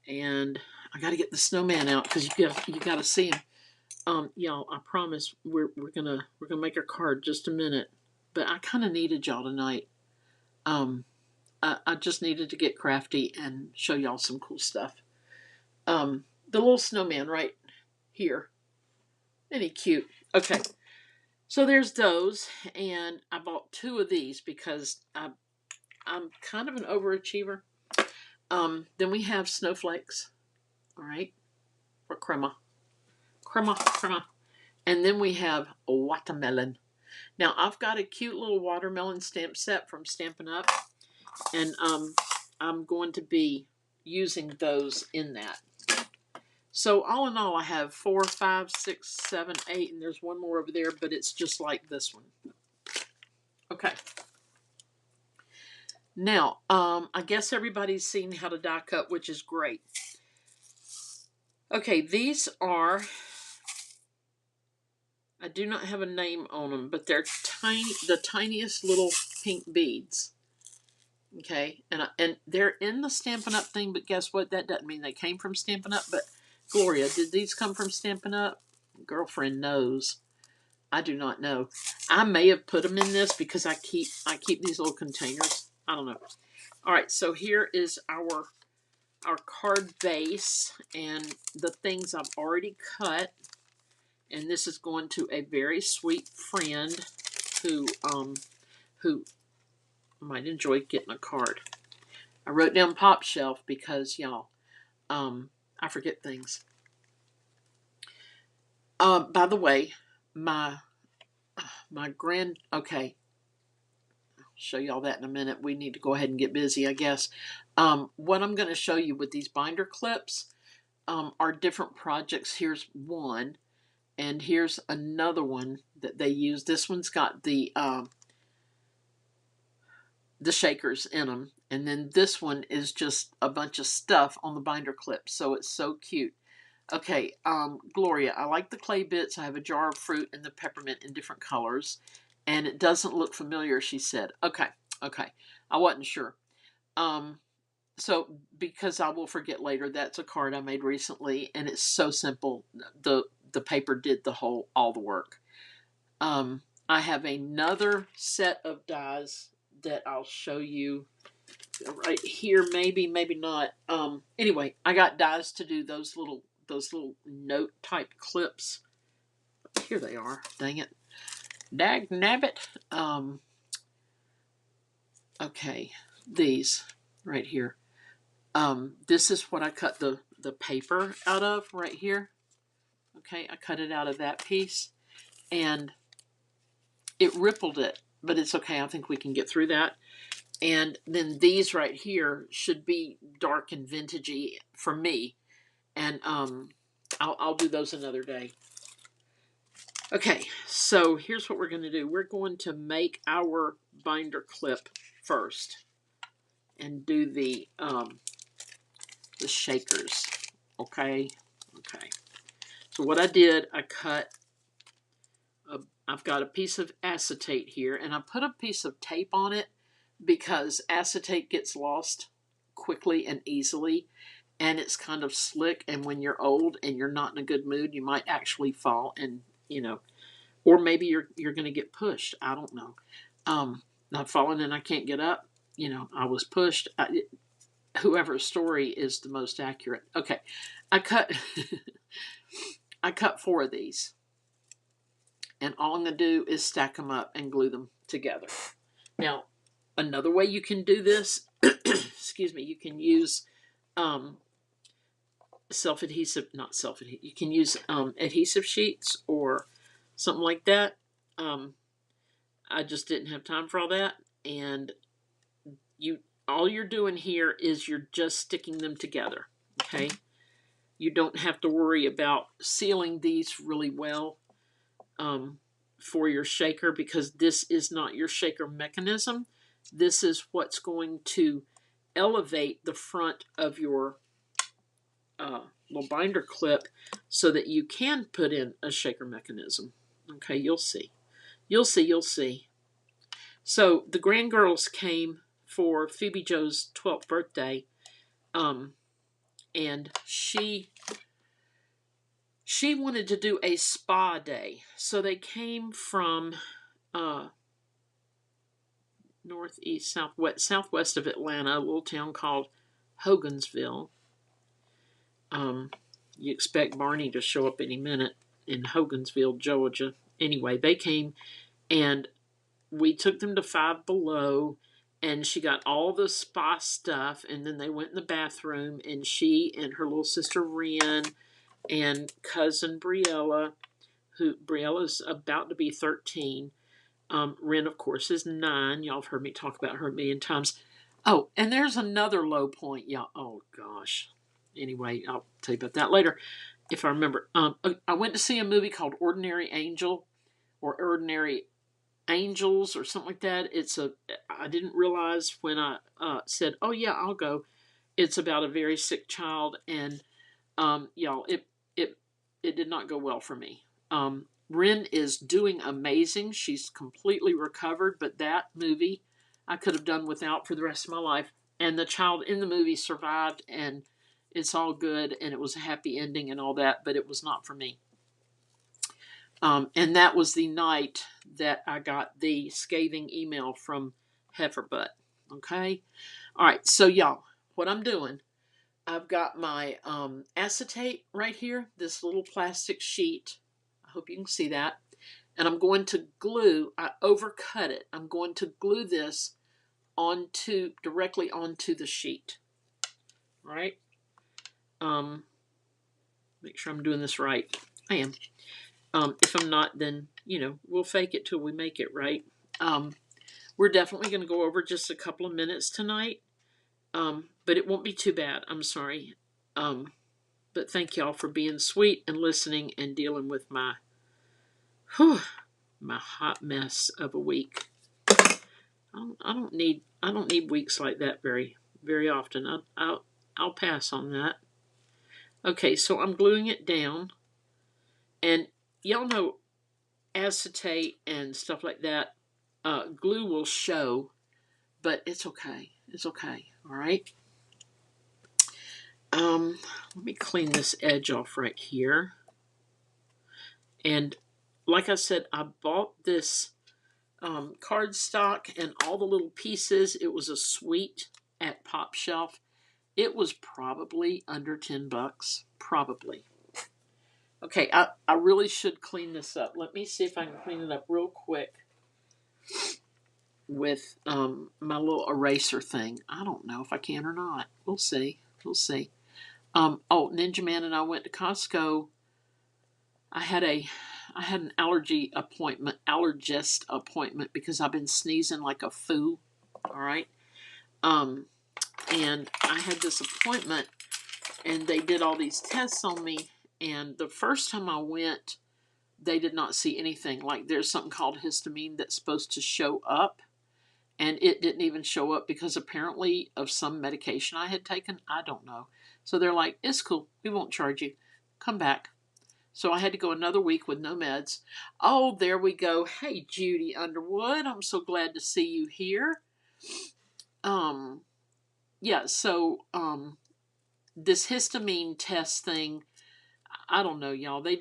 And I got to get the snowman out because you got to see him. Y'all, I promise we're gonna make a card just a minute. But I kind of needed y'all tonight. I just needed to get crafty and show y'all some cool stuff. The little snowman right here. Isn't he cute? Okay. So there's those, and I bought 2 of these because I'm kind of an overachiever. Then we have snowflakes, all right, for crema. And then we have watermelon. Now, I've got a cute little watermelon stamp set from Stampin' Up, and I'm going to be using those in that. So all in all, I have 4, 5, 6, 7, 8, and there's one more over there, but it's just like this one. Okay. Now, I guess everybody's seen how to die cut, which is great. Okay, these are, I do not have a name on them, but they're tiny, the tiniest little pink beads. Okay, and they're in the Stampin' Up thing, but guess what? That doesn't mean they came from Stampin' Up. But Gloria, did these come from Stampin' Up? Girlfriend knows. I do not know. I may have put them in this because I keep these little containers. I don't know. All right, so here is our card base and the things I've already cut. And this is going to a very sweet friend who might enjoy getting a card. I wrote down Pop Shelf because, y'all, I forget things. By the way, my okay, I'll show you all that in a minute. We need to go ahead and get busy, I guess. What I'm going to show you with these binder clips are different projects. Here's one, and here's another one that they use. This one's got the shakers in them, and then this one is just a bunch of stuff on the binder clip, so it's so cute. Okay, Gloria, I like the clay bits. I have a jar of fruit and the peppermint in different colors, and it doesn't look familiar, she said. Okay, I wasn't sure. So because I will forget later, that's a card I made recently, and it's so simple. The paper did all the work. I have another set of dies that I'll show you right here. Maybe not. Anyway, I got dies to do those little note type clips. Here they are. Dang it. Dag nabbit. Okay, these right here. This is what I cut the paper out of right here. Okay, I cut it out of that piece, and it rippled it, but it's okay. I think we can get through that. And then these right here should be dark and vintagey for me, and I'll do those another day. Okay, so here's what we're going to do. We're going to make our binder clip first, and do the shakers. Okay. So what I did, I cut. I've got a piece of acetate here, and I put a piece of tape on it because acetate gets lost quickly and easily, and it's kind of slick, and when you're old and you're not in a good mood, you might actually fall, and or maybe you're going to get pushed. I don't know. I've fallen and I can't get up. I was pushed. Whoever's story is the most accurate. Okay, I cut I cut 4 of these, and all I'm going to do is stack them up and glue them together. Now, another way you can do this, excuse me, you can use self-adhesive, not self-adhesive, you can use adhesive sheets or something like that. I just didn't have time for all that, and all you're doing here is you're just sticking them together, okay? You don't have to worry about sealing these really well for your shaker, because this is not your shaker mechanism. This is what's going to elevate the front of your little binder clip so that you can put in a shaker mechanism. Okay, you'll see. So the Grand Girls came for Phoebe Jo's 12th birthday, and she wanted to do a spa day. So they came from southwest of Atlanta, a little town called Hogansville. You expect Barney to show up any minute in Hogansville, Georgia. Anyway, they came, and we took them to Five Below, and she got all the spa stuff, and then they went in the bathroom, and she and her little sister Ren and cousin Briella's about to be 13, Ren, of course, is 9. Y'all have heard me talk about her a million times. Oh, and there's another low point, y'all. Oh, gosh. Anyway, I'll tell you about that later if I remember. I went to see a movie called Ordinary Angel or Ordinary Angels or something like that. I didn't realize when I said, oh, yeah, I'll go. It's about a very sick child, and y'all, it it did not go well for me. Ren is doing amazing. She's completely recovered, but that movie I could have done without for the rest of my life. And the child in the movie survived, and it's all good, and it was a happy ending and all that, but it was not for me. And that was the night that I got the scathing email from Heiferbutt. Okay? All right, so y'all, what I'm doing, I've got my acetate right here, this little plastic sheet. I hope you can see that. And I'm going to glue, I overcut it. I'm going to glue this directly onto the sheet. All right? Make sure I'm doing this right. I am. If I'm not, then, we'll fake it till we make it, right? We're definitely going to go over just a couple of minutes tonight. But it won't be too bad. I'm sorry. But thank y'all for being sweet and listening and dealing with my hot mess of a week. I don't need weeks like that very, very often. I'll pass on that. Okay, so I'm gluing it down, and y'all know acetate and stuff like that. Glue will show, but it's okay. It's okay. All right. Let me clean this edge off right here. And like I said, I bought this cardstock and all the little pieces. It was a suite at Pop Shelf. It was probably under $10. Probably. Okay, I really should clean this up. Let me see if I can clean it up real quick with my little eraser thing. I don't know if I can or not. We'll see. We'll see. Ninja Man and I went to Costco. I had an allergist appointment because I've been sneezing like a foo. All right. And I had this appointment, and they did all these tests on me. And the first time I went, they did not see anything. Like, there's something called histamine that's supposed to show up, and it didn't even show up because apparently of some medication I had taken. I don't know. So they're like, it's cool. We won't charge you. Come back. So I had to go another week with no meds. Oh, there we go. Hey, Judy Underwood. I'm so glad to see you here. This histamine test thing, I don't know, y'all. They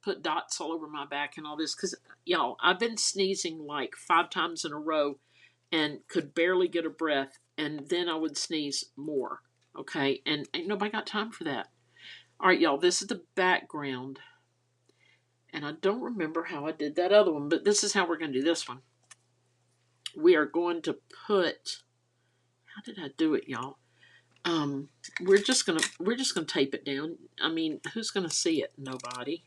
put dots all over my back and all this because, y'all, I've been sneezing like 5 times in a row and could barely get a breath, and then I would sneeze more, okay? And ain't nobody got time for that. All right, y'all, this is the background, and I don't remember how I did that other one, but this is how we're going to do this one. We are going to put, how did I do it, y'all? We're just gonna tape it down. I mean, who's gonna see it? Nobody.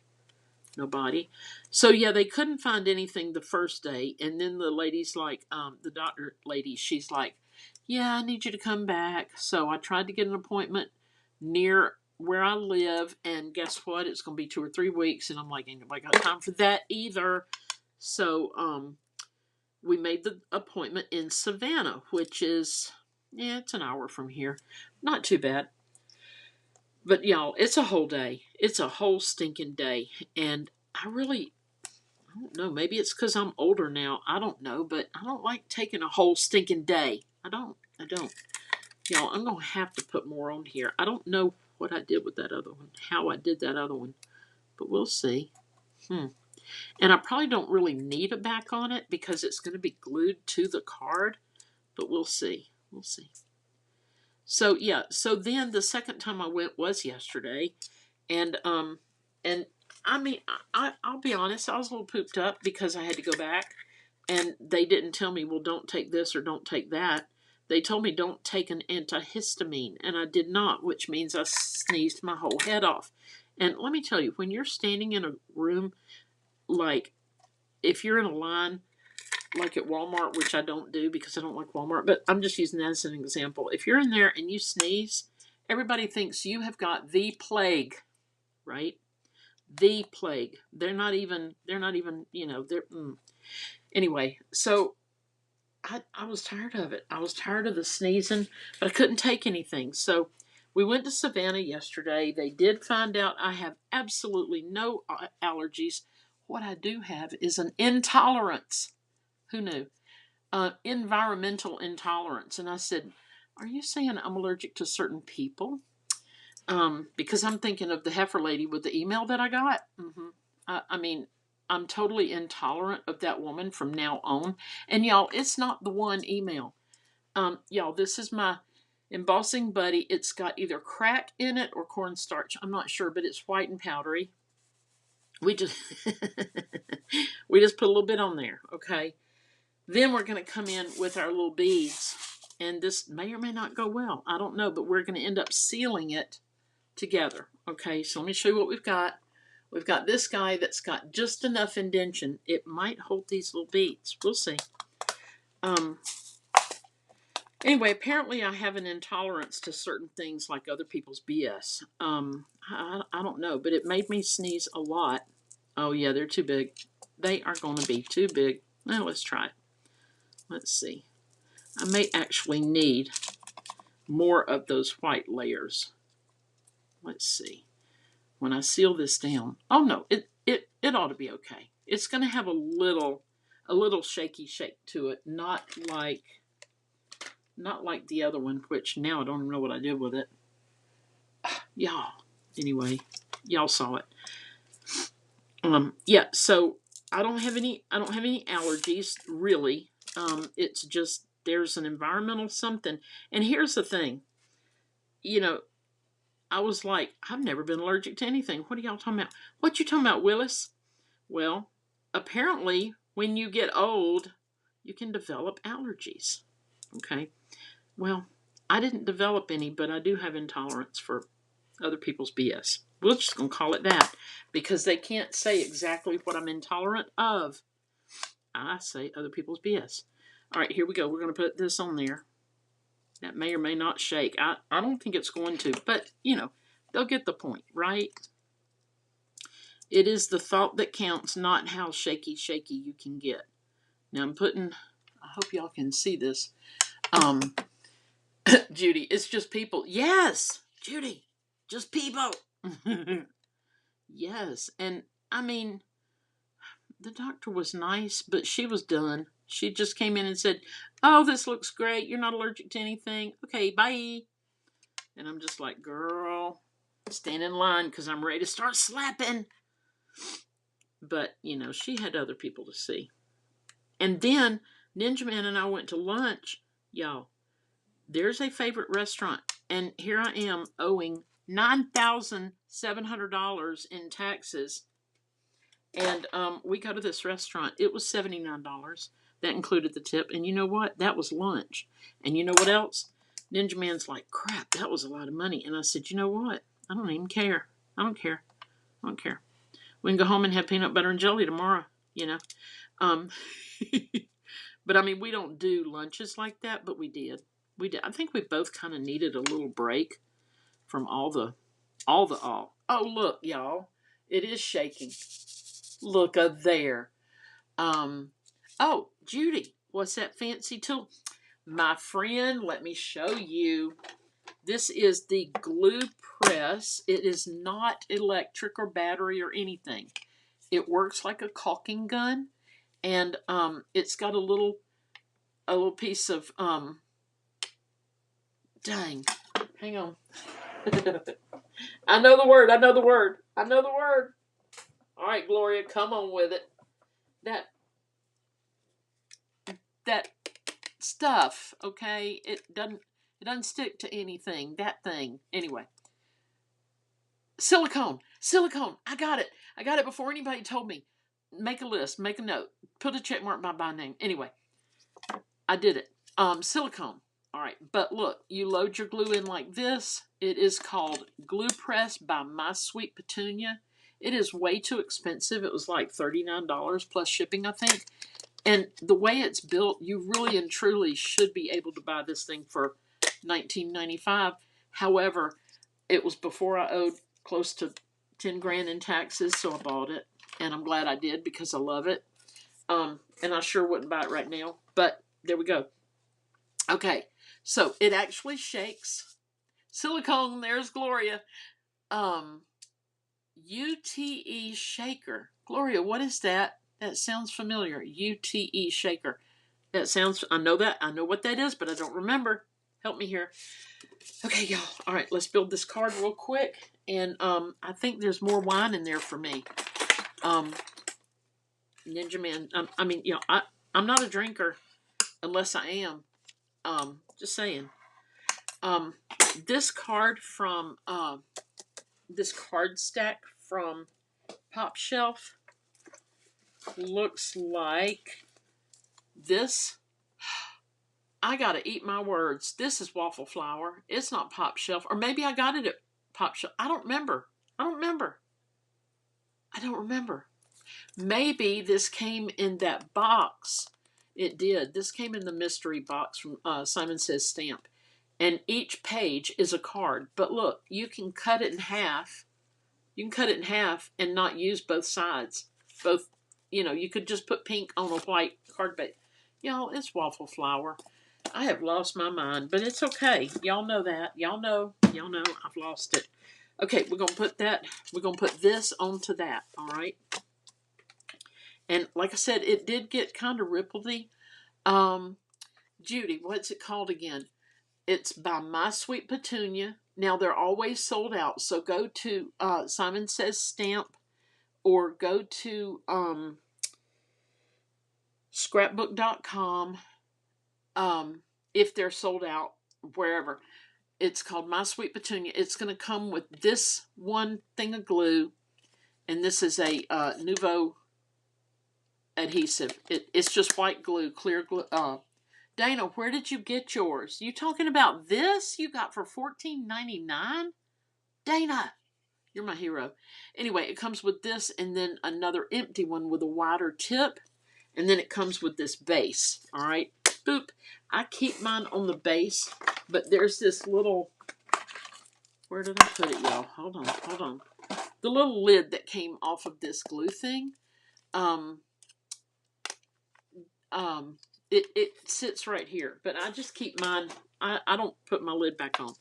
So yeah, they couldn't find anything the first day, and then the lady's like, the doctor lady, she's like, yeah, I need you to come back. So I tried to get an appointment near where I live, and guess what? It's gonna be 2 or 3 weeks, and I'm like, ain't nobody got time for that either. So we made the appointment in Savannah, which is, it's an hour from here. Not too bad. But y'all, it's a whole day. It's a whole stinking day. And I don't know. Maybe it's because I'm older now. I don't know. But I don't like taking a whole stinking day. I don't. Y'all, I'm going to have to put more on here. I don't know what I did with that other one. How I did that other one. But we'll see. And I probably don't really need a back on it because it's going to be glued to the card. But we'll see. We'll see. So yeah, so then the second time I went was yesterday, and I mean, I'll be honest, I was a little pooped up because I had to go back, and they didn't tell me, well, don't take this or don't take that. They told me don't take an antihistamine, and I did not, which means I sneezed my whole head off. And let me tell you, when you're standing in a room, like, if you're in a line like at Walmart, which I don't do because I don't like Walmart, but I'm just using that as an example. If you're in there and you sneeze, everybody thinks you have got the plague, right? The plague. They're not even, anyway, so I was tired of it. I was tired of the sneezing, but I couldn't take anything. So we went to Savannah yesterday. They did find out I have absolutely no allergies. What I do have is an intolerance. Who knew? Environmental intolerance. And I said, are you saying I'm allergic to certain people? Because I'm thinking of the heifer lady with the email that I got. I mean, I'm totally intolerant of that woman from now on. And y'all, it's not the one email. Y'all, this is my embossing buddy. It's got either crack in it or cornstarch. I'm not sure, but it's white and powdery. We just we just put a little bit on there, okay? Then we're going to come in with our little beads. And this may or may not go well. I don't know, but we're going to end up sealing it together. Okay, so let me show you what we've got. We've got this guy that's got just enough indentation. It might hold these little beads. We'll see. Anyway, apparently I have an intolerance to certain things like other people's BS. I don't know, but it made me sneeze a lot. Oh yeah, they're too big. They are going to be too big. Now let's try. Let's see. I may actually need more of those white layers. Let's see. When I seal this down, oh no, it ought to be okay. It's going to have a little shaky shake to it, not like the other one, which now I don't even know what I did with it. Y'all, anyway, y'all saw it. Yeah, so I don't have any allergies really. It's just there's an environmental something. And here's the thing, I was like, I've never been allergic to anything. What are y'all talking about? What you talking about, Willis? Well, apparently when you get old, you can develop allergies. Okay. Well, I didn't develop any, but I do have intolerance for other people's BS. We're just going to call it that because they can't say exactly what I'm intolerant of. I say other people's BS. All right, here we go. We're going to put this on there. That may or may not shake. I don't think it's going to, but, they'll get the point, right? It is the thought that counts, not how shaky you can get. Now I'm putting, I hope y'all can see this. Judy, it's just people. Yes, Judy, just people. Yes, and I mean, the doctor was nice, but she was done. She just came in and said, oh, this looks great. You're not allergic to anything. Okay, bye. And I'm just like, girl, stand in line because I'm ready to start slapping. But, she had other people to see. And then Ninja Man and I went to lunch. Y'all, there's a favorite restaurant. And here I am owing $9,700 in taxes. And we go to this restaurant. It was $79. That included the tip. And you know what? That was lunch. And you know what else? Ninja Man's like, crap, that was a lot of money. And I said, you know what? I don't even care. I don't care. We can go home and have peanut butter and jelly tomorrow, But I mean, we don't do lunches like that, but we did. I think we both kind of needed a little break from all the. Oh, look, y'all. It is shaking. Look up there. Oh, Judy, what's that fancy tool? My friend, let me show you. This is the glue press. It is not electric or battery or anything. It works like a caulking gun, and it's got a little piece of dang. Hang on. I know the word. All right, Gloria, come on with it. That stuff, okay? It doesn't stick to anything. That thing. Anyway. Silicone. I got it before anybody told me. Make a list. Make a note. Put a check mark by my name. Anyway, I did it. Silicone. All right. But look, you load your glue in like this. It is called Glue Press by My Sweet Petunia. It is way too expensive. It was like $39 plus shipping, I think. And the way it's built, you really and truly should be able to buy this thing for $19.95. However, it was before I owed close to 10 grand in taxes, so I bought it. And I'm glad I did because I love it. And I sure wouldn't buy it right now. But there we go. Okay, so it actually shakes. Silicone, there's Gloria. UTE shaker. Gloria, what is that? That sounds familiar. UTE shaker. That sounds, I know what that is, but I don't remember. Help me here. Okay, y'all. All right, let's build this card real quick. And I think there's more wine in there for me. Ninja Man. I'm not a drinker unless I am. Just saying. This card from this card stack from Pop Shelf looks like this. I gotta eat my words. This is waffle flour. It's not Pop Shelf. Or maybe I got it at Pop Shelf. I don't remember. Maybe this came in that box. It did. This came in the mystery box from Simon Says Stamp. And each page is a card. But look, you can cut it in half. You can cut it in half and not use both sides. You could just put pink on a white card base. Y'all, it's waffle flour. I have lost my mind, but it's okay. Y'all know that. Y'all know I've lost it. Okay, we're going to put this onto that, all right? And like I said, it did get kind of rippledy. Judy, what's it called again? It's by My Sweet Petunia. Now, they're always sold out, so go to Simon Says Stamp or go to scrapbook.com if they're sold out, wherever. It's called My Sweet Petunia. It's going to come with this one thing of glue, and this is a Nouveau adhesive. It's just white glue, clear glue. Dana, where did you get yours? You talking about this you got for $14.99? Dana, you're my hero. Anyway, it comes with this and then another empty one with a wider tip. And then it comes with this base. All right. Boop. I keep mine on the base, but there's this little, where did I put it, y'all? Hold on. The little lid that came off of this glue thing. It sits right here, but I just keep mine. I don't put my lid back on.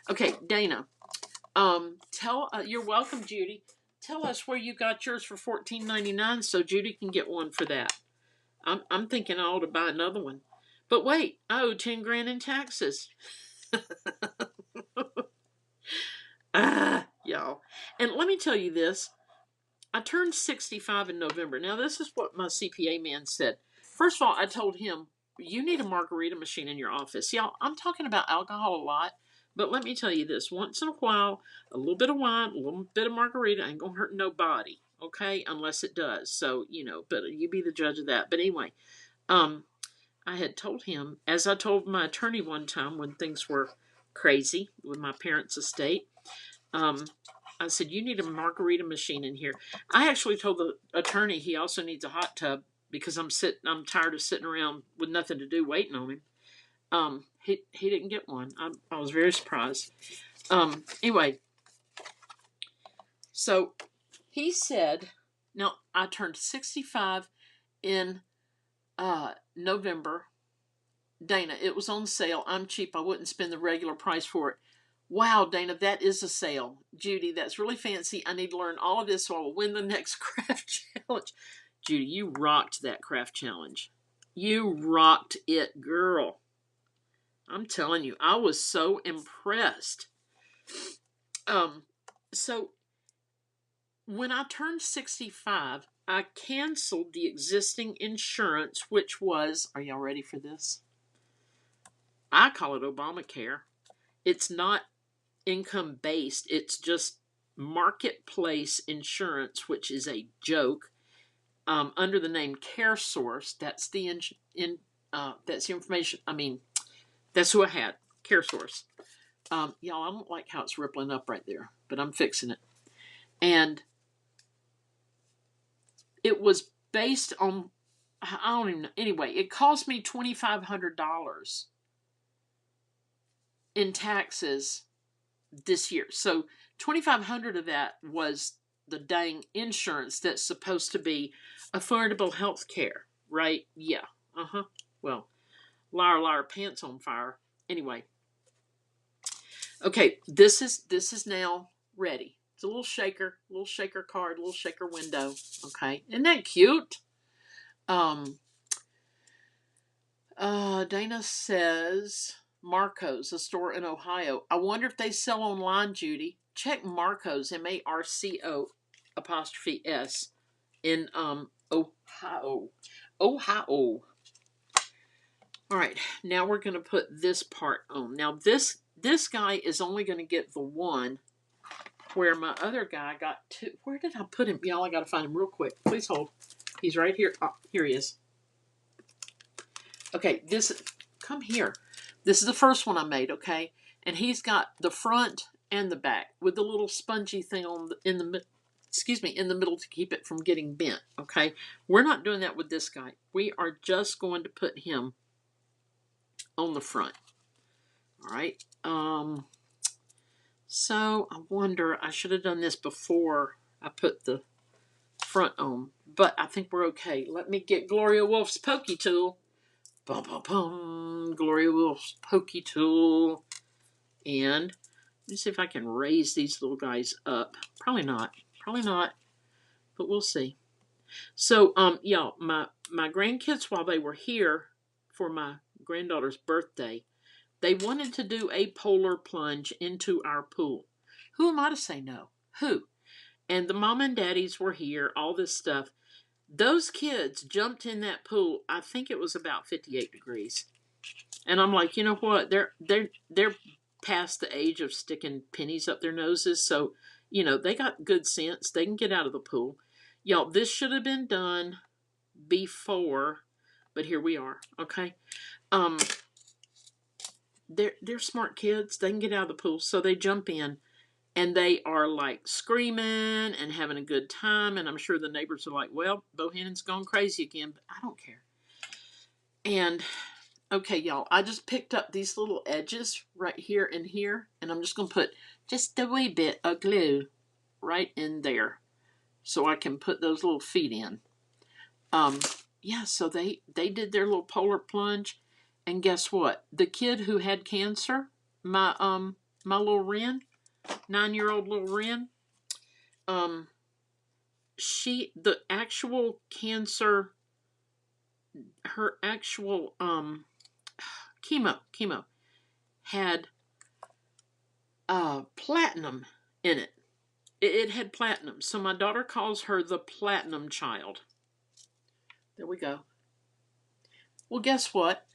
Okay, Dana. You're welcome, Judy. Tell us where you got yours for $14.99 so Judy can get one for that. I'm thinking I ought to buy another one. But wait, I owe 10 grand in taxes. Y'all. And let me tell you this. I turned 65 in November. Now, this is what my CPA man said. First of all, I told him, you need a margarita machine in your office. Y'all, I'm talking about alcohol a lot, but let me tell you this. Once in a while, a little bit of wine, a little bit of margarita ain't going to hurt nobody, okay? Unless it does. So, but you be the judge of that. But anyway, I had told him, as I told my attorney one time when things were crazy with my parents' estate, I said, you need a margarita machine in here. I actually told the attorney he also needs a hot tub because I'm tired of sitting around with nothing to do waiting on him. He didn't get one. I was very surprised. Anyway, so he said, now I turned 65 in November. Dana, it was on sale. I'm cheap. I wouldn't spend the regular price for it. Wow, Dana, that is a sale. Judy, that's really fancy. I need to learn all of this so I will win the next craft challenge. Judy, you rocked that craft challenge. You rocked it, girl. I'm telling you, I was so impressed. So when I turned 65, I canceled the existing insurance, which was, are y'all ready for this? I call it Obamacare. It's not income based, it's just marketplace insurance, which is a joke. Under the name Care Source, that's the that's the information. I mean, that's who I had. Care Source. Y'all, I don't like how it's rippling up right there, but I'm fixing it. And it was based on, I don't even know. Anyway, it cost me $2,500 in taxes this year. So $2,500 of that was the dang insurance that's supposed to be affordable health care, right? Yeah. Well, liar, liar, pants on fire. Anyway, okay, this is now ready. It's a little shaker card, little shaker window. Okay, isn't that cute? Dana says Marco's, a store in Ohio. I wonder if they sell online, Judy. Check Marco's, Marco apostrophe S in Ohio. Ohio. All right, now we're going to put this part on. Now this guy is only going to get the one, where my other guy got two. Where did I put him? Y'all, I got to find him real quick. Please hold. He's right here. Oh, here he is. Okay, come here. This is the first one I made, okay? And he's got the front and the back with the little spongy thing in the middle to keep it from getting bent, okay? We're not doing that with this guy. We are just going to put him on the front. All right. So I wonder, I should have done this before I put the front on, but I think we're okay. Let me get Gloria Wolf's pokey tool. Bum, bum, bum. Gloria Wolf's pokey tool. And let me see if I can raise these little guys up. Probably not, but we'll see. So, y'all, my grandkids, while they were here for my granddaughter's birthday, they wanted to do a polar plunge into our pool. Who am I to say no? Who? And the mom and daddies were here, all this stuff. Those kids jumped in that pool. I think it was about 58 degrees. And I'm like, you know what? They're past the age of sticking pennies up their noses. So, you know, they got good sense. They can get out of the pool. Y'all, this should have been done before, but here we are. Okay. They're smart kids. They can get out of the pool. So they jump in. And they are like screaming and having a good time. And I'm sure the neighbors are like, well, Bohannon's gone crazy again. But I don't care. And, okay, y'all, I just picked up these little edges right here and here. And I'm just going to put just a wee bit of glue right in there, so I can put those little feet in. Yeah, so they did their little polar plunge. And guess what? The kid who had cancer, my little Wren, 9-year-old little Wren, the actual cancer, her actual chemo had platinum in it. It had platinum. So my daughter calls her the platinum child. There we go. Well, guess what?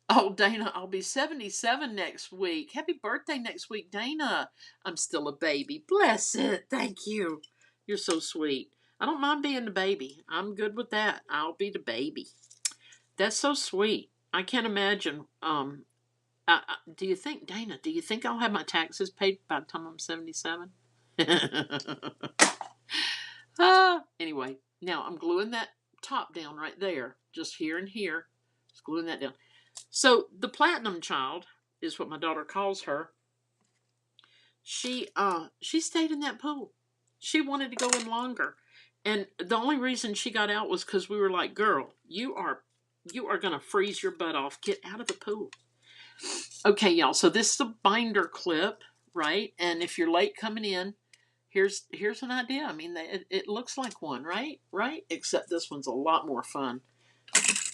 Oh, Dana, I'll be 77 next week. Happy birthday next week, Dana. I'm still a baby. Bless it. Thank you. You're so sweet. I don't mind being the baby. I'm good with that. I'll be the baby. That's so sweet. I can't imagine. Do you think, Dana, do you think I'll have my taxes paid by the time I'm 77? Anyway, now I'm gluing that top down right there. Just here and here. Just gluing that down. So the platinum child is what my daughter calls her. She stayed in that pool. She wanted to go in longer. And the only reason she got out was because we were like, girl, you are going to freeze your butt off. Get out of the pool. Okay, y'all. So this is a binder clip, right? And if you're late coming in, here's an idea. I mean, it looks like one, right? Right? Except this one's a lot more fun.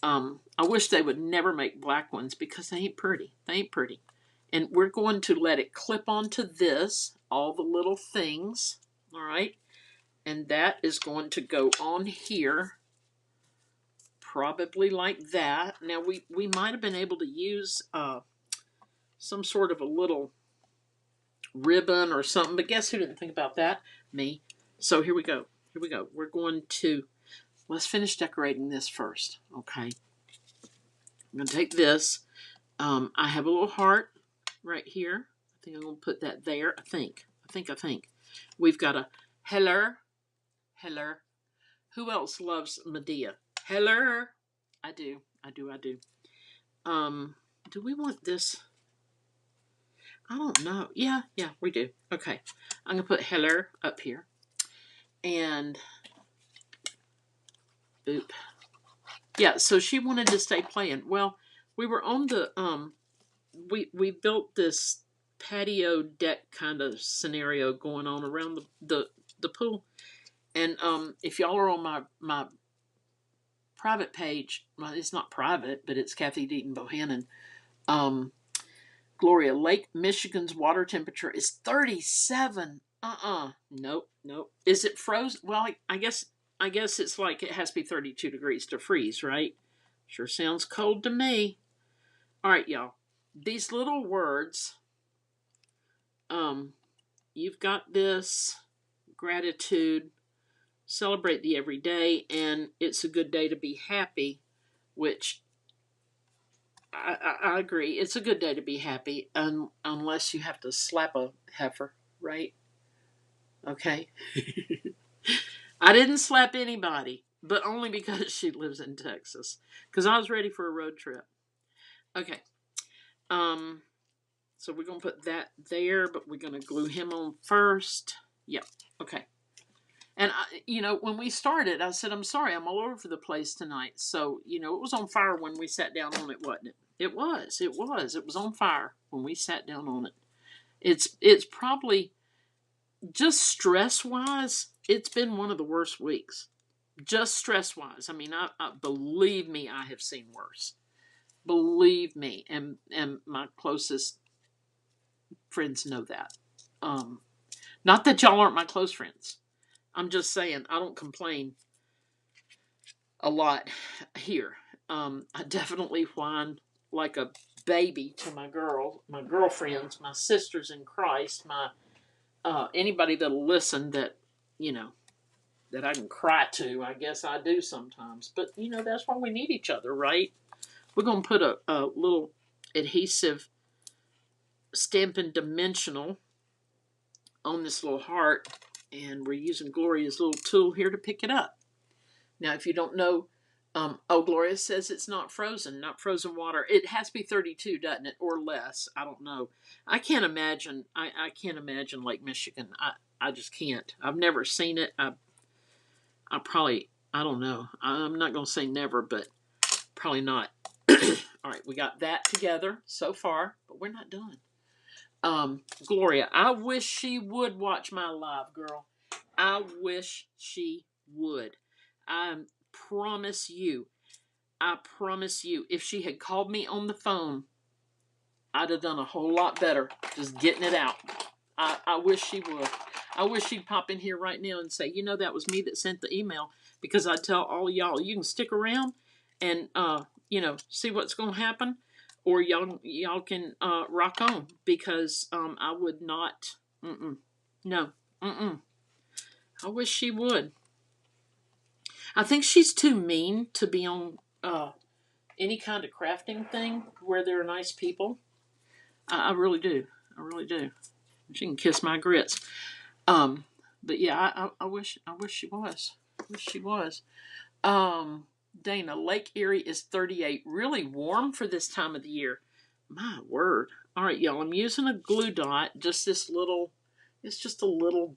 I wish they would never make black ones because they ain't pretty. They ain't pretty. And we're going to let it clip onto this, all the little things, all right? And that is going to go on here, probably like that. Now, we might have been able to use some sort of a little ribbon or something, but guess who didn't think about that? Me. So here we go. Here we go. We're going to, let's finish decorating this first, okay? I'm going to take this. I have a little heart right here. I think I'm going to put that there. I think. We've got a heller, Who else loves Medea? Hello. I do. Um, do we want this? I don't know. Yeah, we do. Okay. I'm going to put Heller up here. And, boop. Yeah, so she wanted to stay playing. Well, we were on the, we built this patio deck kind of scenario going on around the pool. And, if y'all are on my private page, well, it's not private, but it's Kathy Deaton Bohannon. Gloria, Lake Michigan's water temperature is 37. Nope. Is it frozen? Well, I guess it's like it has to be 32 degrees to freeze, right? Sure sounds cold to me. All right, y'all. These little words, you've got this, gratitude, celebrate the everyday, and it's a good day to be happy, which I agree. It's a good day to be happy, unless you have to slap a heifer, right? Okay. I didn't slap anybody, but only because she lives in Texas. Because I was ready for a road trip. Okay. So we're going to put that there, but we're going to glue him on first. Yep. Okay. And, when we started, I said, I'm sorry, I'm all over the place tonight. So, it was on fire when we sat down on it, wasn't it? It was. It was on fire when we sat down on it. It's probably, just stress-wise, it's been one of the worst weeks. Just stress-wise. I mean, I believe me, I have seen worse. Believe me. And my closest friends know that. Not that y'all aren't my close friends. I'm just saying, I don't complain a lot here. I definitely whine like a baby to my girlfriends, my sisters in Christ, my anybody that'll listen that that I can cry to. I guess I do sometimes, but that's why we need each other, right? We're gonna put a little adhesive Stampin' Dimensional on this little heart, and we're using Gloria's little tool here to pick it up. Now, if you don't know, Gloria says it's not frozen water. It has to be 32, doesn't it, or less? I don't know. I can't imagine. I can't imagine Lake Michigan. I just can't. I've never seen it. I probably, I don't know. I'm not going to say never, but probably not. All right, we got that together so far, but we're not done. Gloria, I wish she would watch my live, girl. I wish she would. I promise you, if she had called me on the phone, I'd have done a whole lot better just getting it out. I wish she would. I wish she'd pop in here right now and say, that was me that sent the email, because I'd tell all y'all, you can stick around and, see what's going to happen, or y'all can rock on, because I would not, no, I wish she would. I think she's too mean to be on any kind of crafting thing where there are nice people. I really do. She can kiss my grits. But yeah, I wish she was. Dana, Lake Erie is 38. Really warm for this time of the year. My word. All right, y'all. I'm using a glue dot. Just this little. It's just a little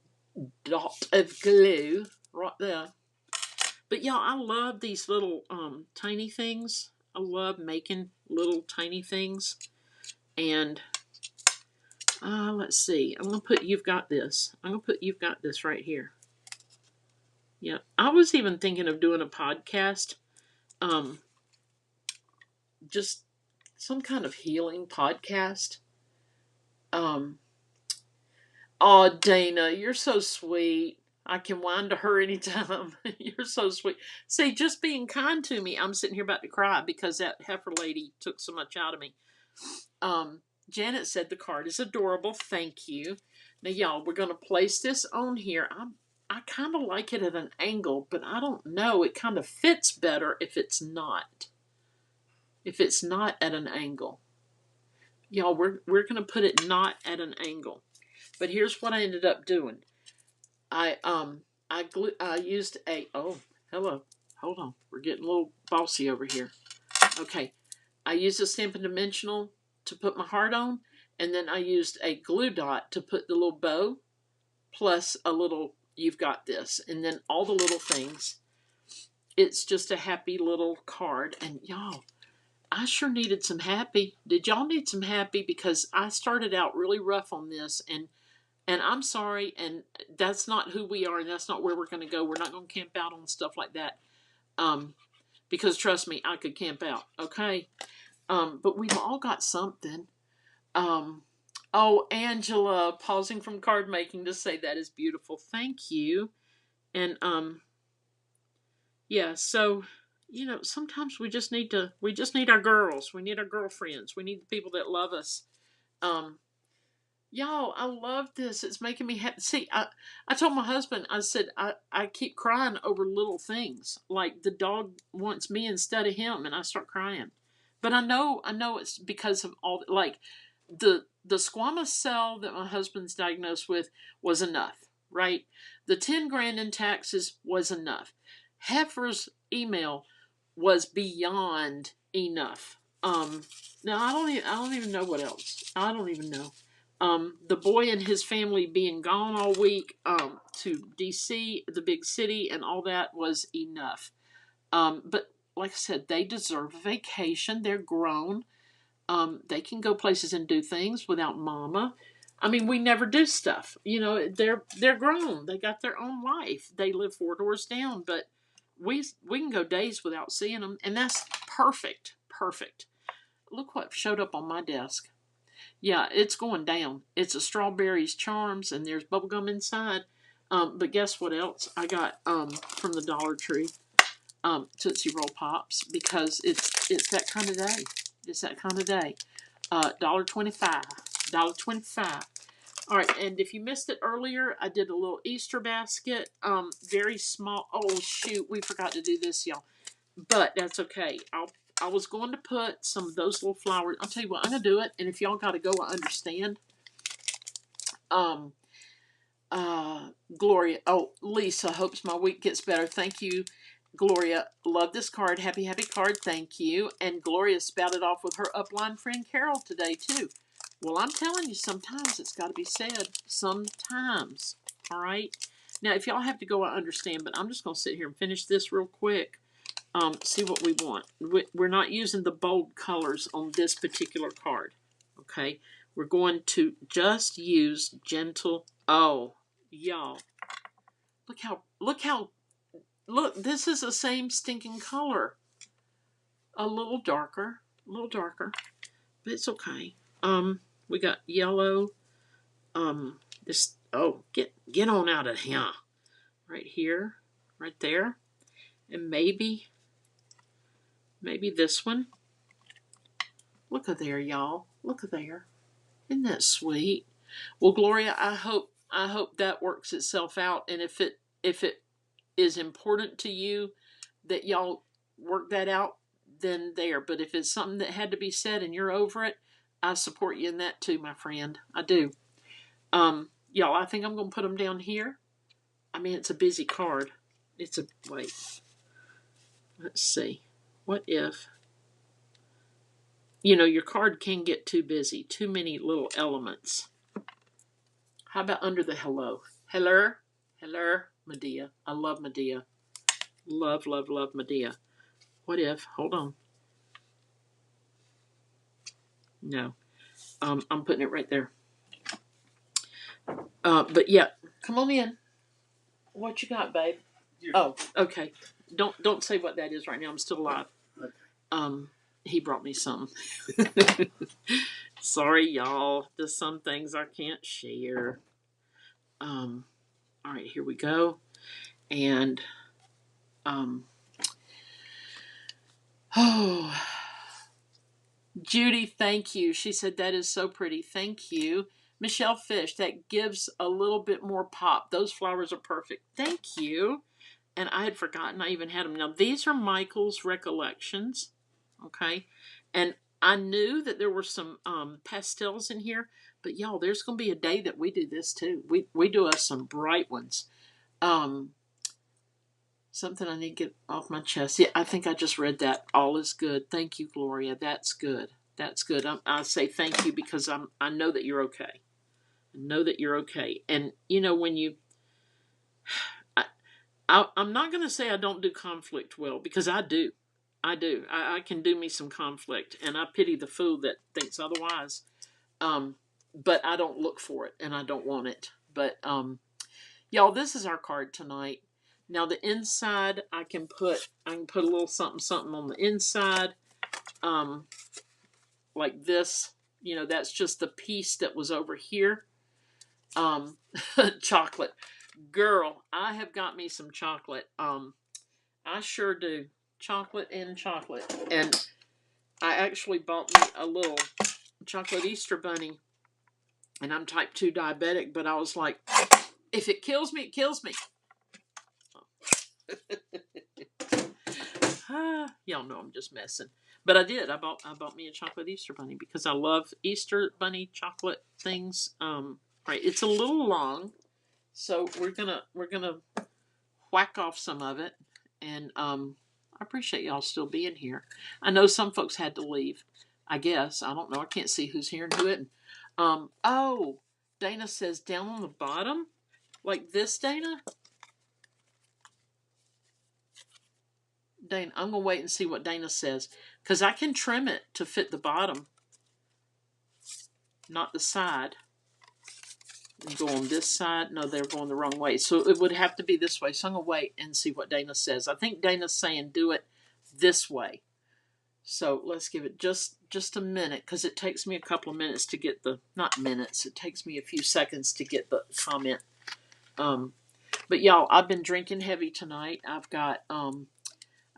dot of glue right there. But y'all, I love these little tiny things. I love making little tiny things. And let's see. I'm going to put You've Got This. Right here. Yeah. I was even thinking of doing a podcast. Just some kind of healing podcast. Oh, Dana, you're so sweet. I can whine to her anytime. You're so sweet. See, just being kind to me, I'm sitting here about to cry because that heifer lady took so much out of me. Janet said the card is adorable. Thank you. Now, y'all, we're going to place this on here. I kind of like it at an angle, but I don't know. It kind of fits better if it's not. If it's not at an angle. Y'all, we're going to put it not at an angle. But here's what I ended up doing. I used a, oh, Hello. Hold on. We're getting a little bossy over here. Okay. I used a Stampin' Dimensional to put my heart on, and then I used a glue dot to put the little bow, plus a little "You've Got This," and then all the little things. It's just a happy little card. And y'all, I sure needed some happy. Did y'all need some happy? Because I started out really rough on this, and I'm sorry, and that's not who we are, and that's not where we're going to go. We're not going to camp out on stuff like that. Because trust me, I could camp out. Okay. But we've all got something. Oh, Angela, pausing from card making to say that is beautiful. Thank you. And yeah, so sometimes we just need our girls. We need our girlfriends. We need the people that love us. Um, Y'all, I love this. It's making me happy. See, I told my husband, I said, I keep crying over little things. Like the dog wants me instead of him, and I start crying. But I know it's because of all, like, the squamous cell that my husband's diagnosed with was enough, right? The 10 grand in taxes was enough. Heifer's email was beyond enough. Now I don't even know what else. I don't even know. The boy and his family being gone all week to DC, the big city, and all that was enough. But like I said, they deserve a vacation. They're grown. They can go places and do things without mama. I mean, we never do stuff. They're grown. They got their own life. They live 4 doors down, but we can go days without seeing them, and that's perfect. Perfect. Look what showed up on my desk. Yeah, it's going down. It's a strawberries charms, and there's bubblegum inside. But guess what else I got from the Dollar Tree? Tootsie Roll Pops, because it's that kind of day. It's that kind of day. $1.25. $1.25. All right, and if you missed it earlier, I did a little Easter basket. Very small. Oh shoot, we forgot to do this, y'all. But that's okay. I was going to put some of those little flowers. I'll tell you what, I'm gonna do it. And if y'all got to go, I understand. Um, Gloria. Oh, Lisa. Hopes my week gets better. Thank you, Gloria. Love this card. Happy, happy card. Thank you. And Gloria spouted off with her upline friend Carol today too. Well, I'm telling you, sometimes it's got to be said. Sometimes. All right. Now, if y'all have to go, I understand. But I'm just gonna sit here and finish this real quick. See what we want. We're not using the bold colors on this particular card. Okay. We're going to just use gentle. Oh, y'all. Look, this is the same stinking color. A little darker, but it's okay. We got yellow. This, oh, get on out of here. Right here, right there. And maybe this one. Look at there, y'all. Look at there. Isn't that sweet? Well, Gloria, I hope that works itself out. And if it is important to you that y'all work that out, then there. But if it's something that had to be said and you're over it, I support you in that too, my friend. I do. Y'all, I think I'm gonna put them down here. I mean, it's a busy card. Wait. Let's see. What if? Your card can get too busy. Too many little elements. How about under the hello? Hello? Hello? Medea. I love Medea. Love, love, love Medea. What if? Hold on. No. I'm putting it right there. But yeah. Come on in. What you got, babe? Oh, okay. Don't say what that is right now. I'm still alive. He brought me some. Sorry, y'all. There's some things I can't share. All right, here we go. And oh, Judy, thank you. She said that is so pretty. Thank you. Michelle Fish, that gives a little bit more pop. Those flowers are perfect. Thank you. And I had forgotten I even had them. Now, these are Michael's recollections. Okay. And I knew that there were some pastels in here. But, y'all, there's going to be a day that we do this, too. We do us some bright ones. Something I need to get off my chest. Yeah, I think I just read that. All is good. Thank you, Gloria. That's good. That's good. I say thank you because I know that you're okay. I know that you're okay. And you know when you, I'm not going to say I don't do conflict well because I do. I do. I can do me some conflict, and I pity the fool that thinks otherwise. Um, but I don't look for it, and I don't want it. But y'all, this is our card tonight. Now the inside, I can put a little something something on the inside, um, like this. You know, that's just the piece that was over here. Um, chocolate, girl, I have got me some chocolate. I sure do, chocolate and chocolate, and I actually bought me a little chocolate Easter bunny. And I'm type 2 diabetic, but I was like, if it kills me, it kills me. Y'all know I'm just messing. But I did. I bought me a chocolate Easter bunny because I love Easter bunny chocolate things. Right, it's a little long, so we're gonna whack off some of it. And I appreciate y'all still being here. I know some folks had to leave. I guess I don't know. I can't see who's here and who isn't. Oh, Dana says down on the bottom, like this, Dana. Dana, I'm going to wait and see what Dana says. Because I can trim it to fit the bottom, not the side. And go on this side. No, they're going the wrong way. So it would have to be this way. So I'm going to wait and see what Dana says. I think Dana's saying do it this way. So let's give it just a minute. Because it takes me a couple of minutes to get the... Not minutes. It takes me a few seconds to get the comment. But y'all, I've been drinking heavy tonight. I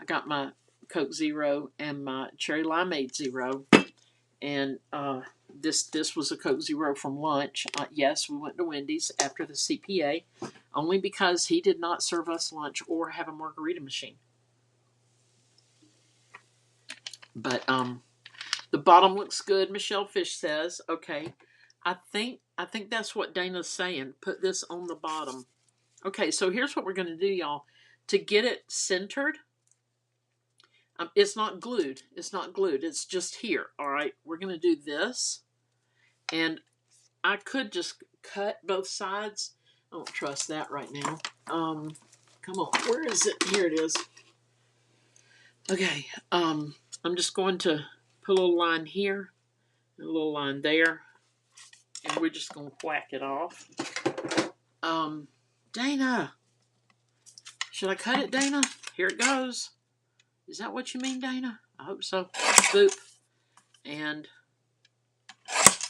got my Coke Zero and my Cherry Limeade Zero, and this was a Coke Zero from lunch. Yes, we went to Wendy's after the CPA, only because he did not serve us lunch or have a margarita machine. But the bottom looks good. Michelle Fish says, okay. I think that's what Dana's saying. Put this on the bottom. Okay, so here's what we're going to do, y'all. To get it centered, it's not glued. It's not glued. It's just here. All right. We're going to do this. And I could just cut both sides. I don't trust that right now. Come on. Where is it? Here it is. Okay. I'm just going to put a little line here, a little line there, and we're just going to whack it off. Dana. Should I cut it, Dana? Here it goes. Is that what you mean, Dana? I hope so. Boop. And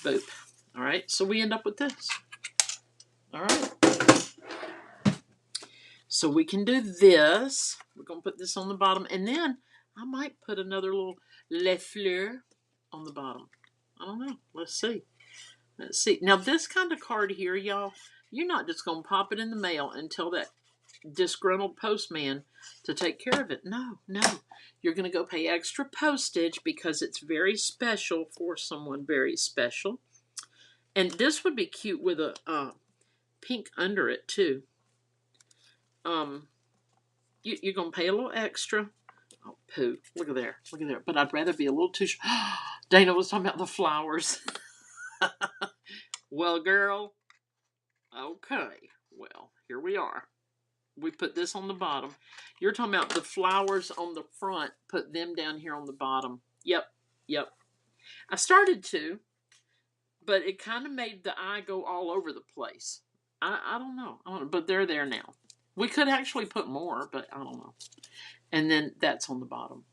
boop. All right. So we end up with this. All right. So we can do this. We're going to put this on the bottom. And then I might put another little Le Fleur on the bottom. I don't know. Let's see. Let's see. Now, this kind of card here, y'all, you're not just going to pop it in the mail and tell that disgruntled postman to take care of it. No, no. You're going to go pay extra postage because it's very special for someone very special. And this would be cute with a pink under it, too. You're going to pay a little extra. Oh, poo. Look at there. Look at there. But I'd rather be a little too... Dana was talking about the flowers. Well, girl. Okay. Well, here we are. We put this on the bottom. You're talking about the flowers on the front. Put them down here on the bottom. Yep. Yep. I started to, but it kind of made the eye go all over the place. I don't know. But they're there now. We could actually put more, but I don't know. And then that's on the bottom.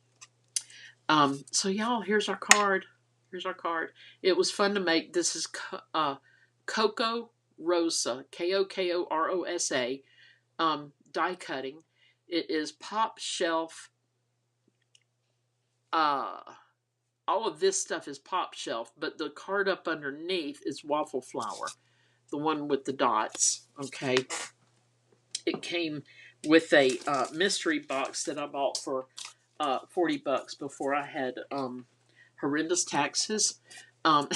So y'all, here's our card. Here's our card. It was fun to make. This is Kokorosa, Kokorosa, die cutting. It is pop shelf. All of this stuff is pop shelf, but the card up underneath is waffle flour, the one with the dots. Okay. It came with a mystery box that I bought for $40 before I had horrendous taxes. And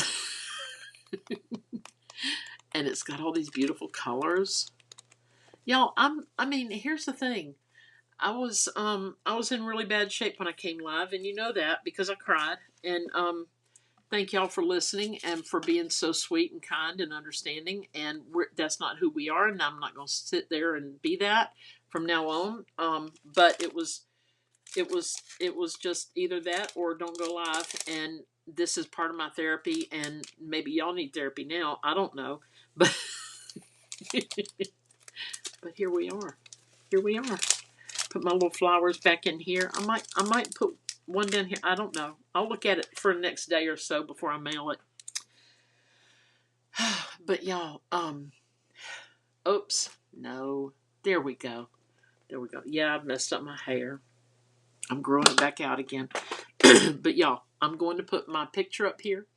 it's got all these beautiful colors. Y'all, I mean, here's the thing. I was in really bad shape when I came live, and you know that because I cried. And thank y'all for listening and for being so sweet and kind and understanding. And that's not who we are, and I'm not going to sit there and be that from now on. But it was just either that or don't go live. And this is part of my therapy, and maybe y'all need therapy now. I don't know, but but here we are. Here we are. Put my little flowers back in here. I might put one down here. I don't know. I'll look at it for the next day or so before I mail it. But y'all, oops, no. There we go. There we go. Yeah, I've messed up my hair. I'm growing it back out again. But y'all, I'm going to put my picture up here,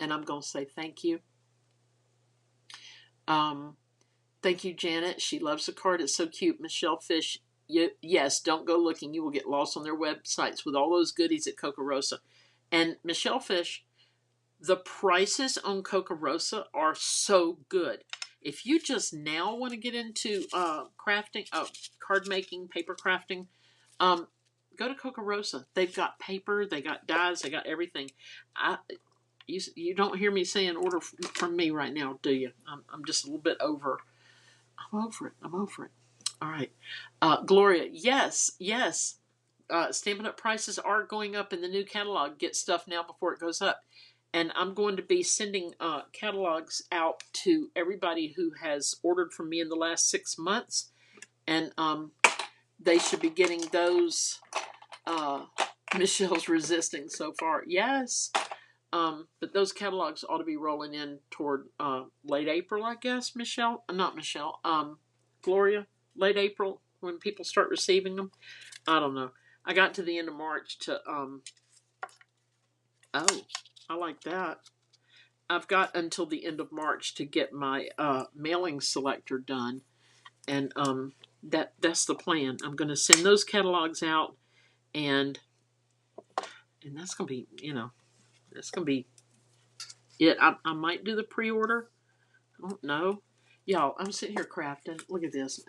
and I'm going to say thank you. Thank you, Janet. She loves the card. It's so cute. Michelle Fish. Yes, don't go looking. You will get lost on their websites with all those goodies at Kokorosa. And Michelle Fish, the prices on Kokorosa are so good. If you just now want to get into crafting, card making, paper crafting, go to Kokorosa. They've got paper, they got dyes, they got everything. You don't hear me saying order from me right now, do you? I'm just a little bit over. I'm over it. I'm over it. All right. Gloria, yes. Stampin' Up! Prices are going up in the new catalog. Get stuff now before it goes up. And I'm going to be sending catalogs out to everybody who has ordered from me in the last 6 months. And they should be getting those. Michelle's resisting so far. Yes. But those catalogs ought to be rolling in toward late April, I guess, Michelle. Not Michelle. Gloria. Late April when people start receiving them. I don't know. I got to the end of March to oh, I like that. I've got until the end of March to get my mailing selector done, and that's the plan. I'm going to send those catalogs out, and that's going to be that's going to be it. I might do the pre-order. I don't know. Y'all, I'm sitting here crafting. Look at this.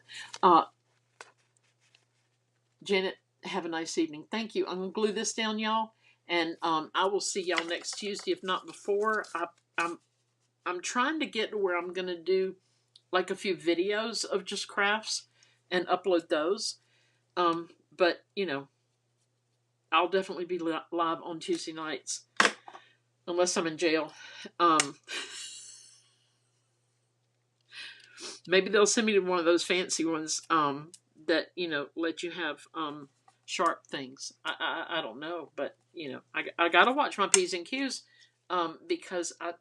Janet, have a nice evening. Thank you. I'm going to glue this down, y'all. And I will see y'all next Tuesday, if not before. I'm trying to get to where I'm going to do like a few videos of just crafts and upload those. But, I'll definitely be live on Tuesday nights. Unless I'm in jail. Maybe they'll send me to one of those fancy ones that, let you have sharp things. I don't know. But, I got to watch my P's and Q's because I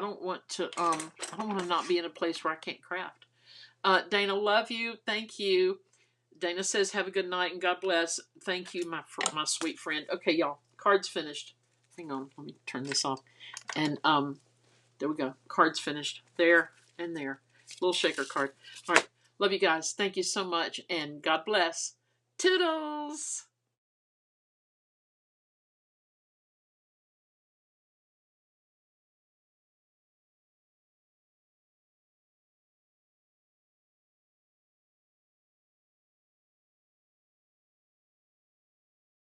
don't want to not be in a place where I can't craft. Dana, love you. Thank you. Dana says, have a good night and God bless. Thank you, my sweet friend. Okay, y'all. Card's finished. Hang on. Let me turn this off. And there we go. Card's finished. There and there. Little shaker card. All right. Love you guys. Thank you so much. And God bless. Toodles.